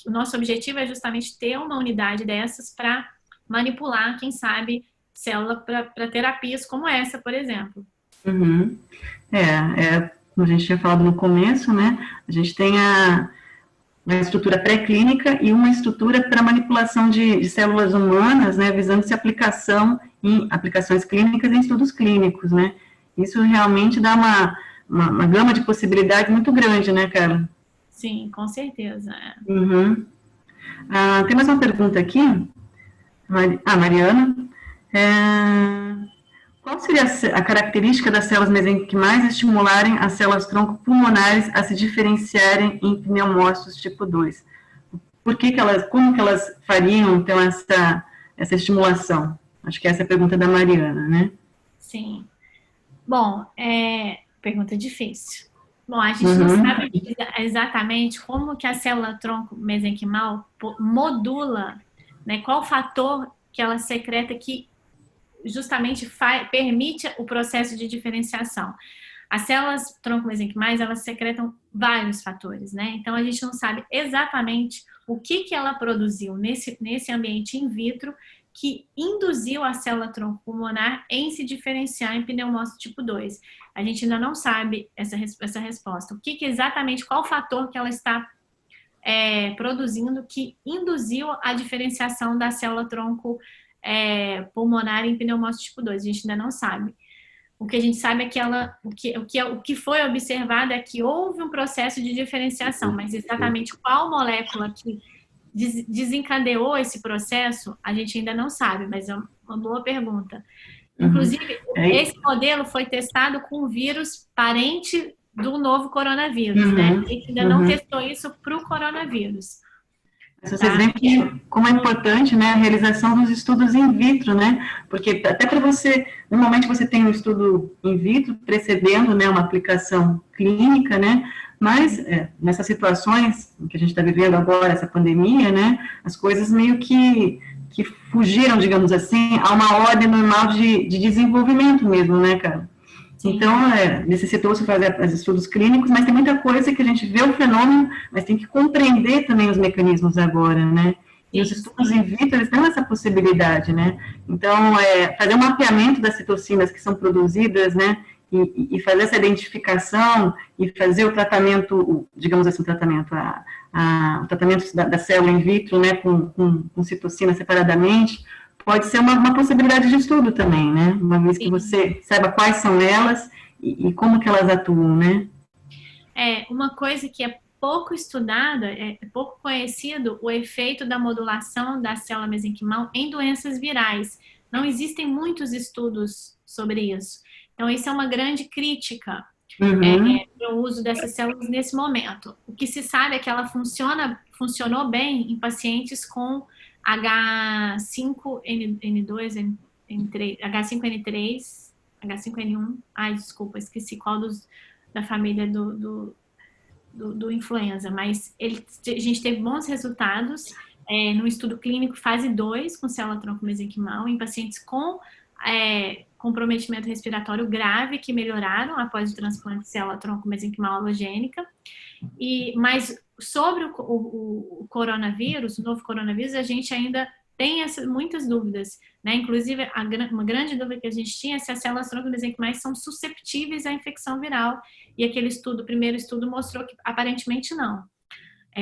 o nosso objetivo é justamente ter uma unidade dessas para manipular, quem sabe, célula para terapias como essa, por exemplo. Uhum. Como a gente tinha falado no começo, né? A gente tem uma estrutura pré-clínica e uma estrutura para manipulação de células humanas, né? Visando-se aplicação em aplicações clínicas e em estudos clínicos, né? Isso realmente dá uma gama de possibilidades muito grande, né, Carla? Sim, com certeza. Uhum. Tem mais uma pergunta aqui. Mariana. Qual seria a característica das células mesenquimais estimularem as células tronco pulmonares a se diferenciarem em pneumócitos tipo 2? Como que elas fariam, então, essa estimulação? Acho que essa é a pergunta da Mariana, né? Sim. Bom, pergunta difícil. Bom, a gente não sabe exatamente como que a célula tronco mesenquimal modula, né? Qual fator que ela secreta que justamente permite o processo de diferenciação. As células tronco-mesenquimais, elas secretam vários fatores, né? Então, a gente não sabe exatamente o que ela produziu nesse ambiente in vitro que induziu a célula tronco pulmonar em se diferenciar em pneumócito tipo 2. A gente ainda não sabe essa resposta. O que exatamente, qual fator que ela está produzindo que induziu a diferenciação da célula tronco pulmonar em pneumócito tipo 2, a gente ainda não sabe. O que a gente sabe é que o que foi observado é que houve um processo de diferenciação, mas exatamente qual molécula desencadeou esse processo, a gente ainda não sabe, mas é uma boa pergunta. Inclusive, esse modelo foi testado com o vírus parente do novo coronavírus, né? A gente ainda não testou isso para o coronavírus. Vocês veem como é importante, né, a realização dos estudos in vitro, né, porque até para você, normalmente você tem um estudo in vitro precedendo, né, uma aplicação clínica, né, mas nessas situações que a gente está vivendo agora, essa pandemia, né, as coisas meio que fugiram, digamos assim, a uma ordem normal de desenvolvimento mesmo, né, cara? Então, necessitou-se fazer os estudos clínicos, mas tem muita coisa que a gente vê o fenômeno, mas tem que compreender também os mecanismos agora, né? E os estudos in vitro, eles têm essa possibilidade, né? Então, fazer um mapeamento das citocinas que são produzidas, né? E fazer essa identificação e fazer o tratamento, digamos assim, o tratamento da célula in vitro, né? Com citocina separadamente, pode ser uma possibilidade de estudo também, né? Uma vez que você saiba quais são elas e como que elas atuam, né? Uma coisa que é pouco estudada, é pouco conhecido, o efeito da modulação da célula mesenquimal em doenças virais. Não existem muitos estudos sobre isso. Então, isso é uma grande crítica para o uso dessas células nesse momento. O que se sabe é que ela funcionou bem em pacientes com H5N2, H5N3, H5N1, desculpa, esqueci qual da família do influenza, mas a gente teve bons resultados no estudo clínico fase 2 com célula-tronco mesenquimal em pacientes com comprometimento respiratório grave que melhoraram após o transplante de célula-tronco mesenquimal alogênica. Mas sobre o coronavírus, o novo coronavírus, a gente ainda tem muitas dúvidas, né? Inclusive, uma grande dúvida que a gente tinha é se as células-tronco mesenquimais são susceptíveis à infecção viral. E aquele primeiro estudo mostrou que aparentemente não.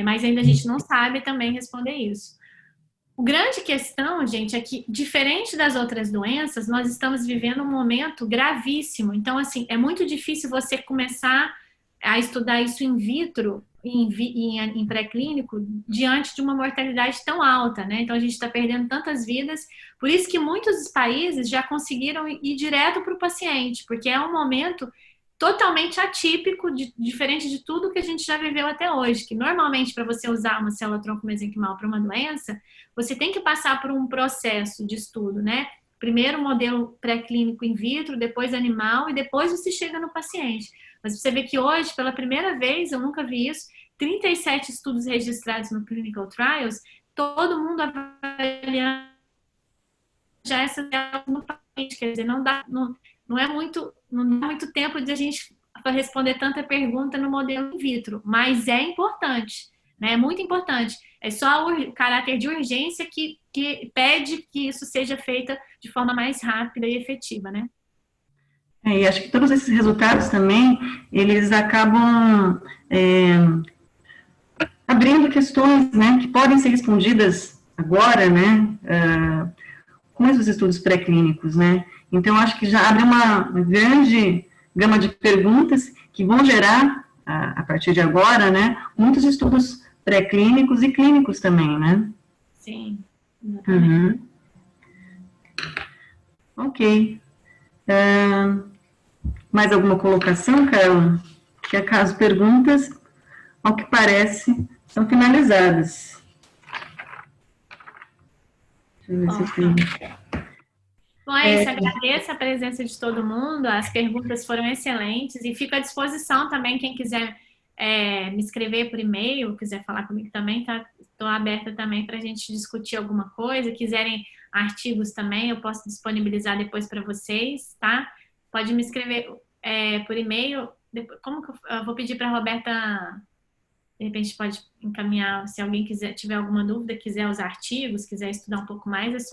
Mas ainda a gente não sabe também responder isso. A grande questão, gente, é que, diferente das outras doenças, nós estamos vivendo um momento gravíssimo. Então, assim, é muito difícil você começar a estudar isso in vitro, em pré-clínico, diante de uma mortalidade tão alta, né? Então, a gente está perdendo tantas vidas. Por isso que muitos países já conseguiram ir direto para o paciente, porque é um momento totalmente atípico, diferente de tudo que a gente já viveu até hoje, que normalmente para você usar uma célula-tronco mesenquimal para uma doença, você tem que passar por um processo de estudo, né? Primeiro modelo pré-clínico in vitro, depois animal e depois você chega no paciente. Mas você vê que hoje, pela primeira vez, eu nunca vi isso, 37 estudos registrados no Clinical Trials, todo mundo avaliando já essas células no paciente, quer dizer, não dá muito tempo de a gente responder tanta pergunta no modelo in vitro, mas é importante, né? É muito importante. É só o caráter de urgência que pede que isso seja feito de forma mais rápida e efetiva, né? E acho que todos esses resultados também, eles acabam abrindo questões, né, que podem ser respondidas agora, né, com esses estudos pré-clínicos, né? Então, acho que já abre uma grande gama de perguntas que vão gerar, a partir de agora, né, muitos estudos pré-clínicos e clínicos também, né? Sim. Ok. Mais alguma colocação, Carla? Que acaso perguntas, ao que parece, são finalizadas. Deixa eu ver se tem... Bom, é isso, agradeço a presença de todo mundo, as perguntas foram excelentes e fico à disposição também, quem quiser me escrever por e-mail, quiser falar comigo também, estou aberta também para a gente discutir alguma coisa, quiserem artigos também, eu posso disponibilizar depois para vocês, tá? Pode me escrever por e-mail, como que eu vou pedir para a Roberta, de repente pode encaminhar, se alguém tiver alguma dúvida, quiser os artigos, quiser estudar um pouco mais,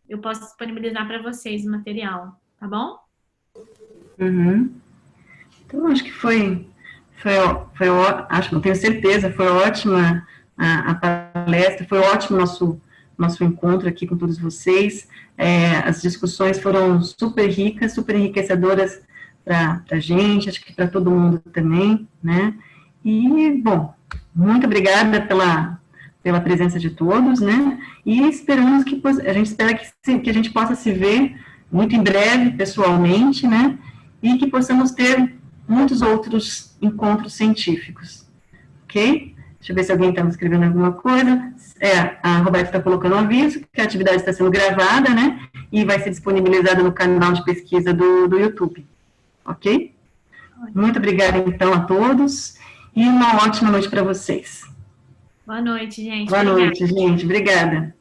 eu posso disponibilizar para vocês o material, tá bom? Então, acho que acho, não tenho certeza, foi ótima a palestra, foi ótimo nosso encontro aqui com todos vocês, as discussões foram super ricas, super enriquecedoras para a gente, acho que para todo mundo também, né? E, bom, muito obrigada pela pela presença de todos, né? E esperamos que a gente espera que a gente possa se ver muito em breve, pessoalmente, né? E que possamos ter muitos outros encontros científicos, ok? Deixa eu ver se alguém está me escrevendo alguma coisa. A Roberta está colocando um aviso que a atividade está sendo gravada, né? E vai ser disponibilizada no canal de pesquisa do YouTube, ok? Muito obrigada, então, a todos e uma ótima noite para vocês. Boa noite, gente. Boa noite, gente. Obrigada.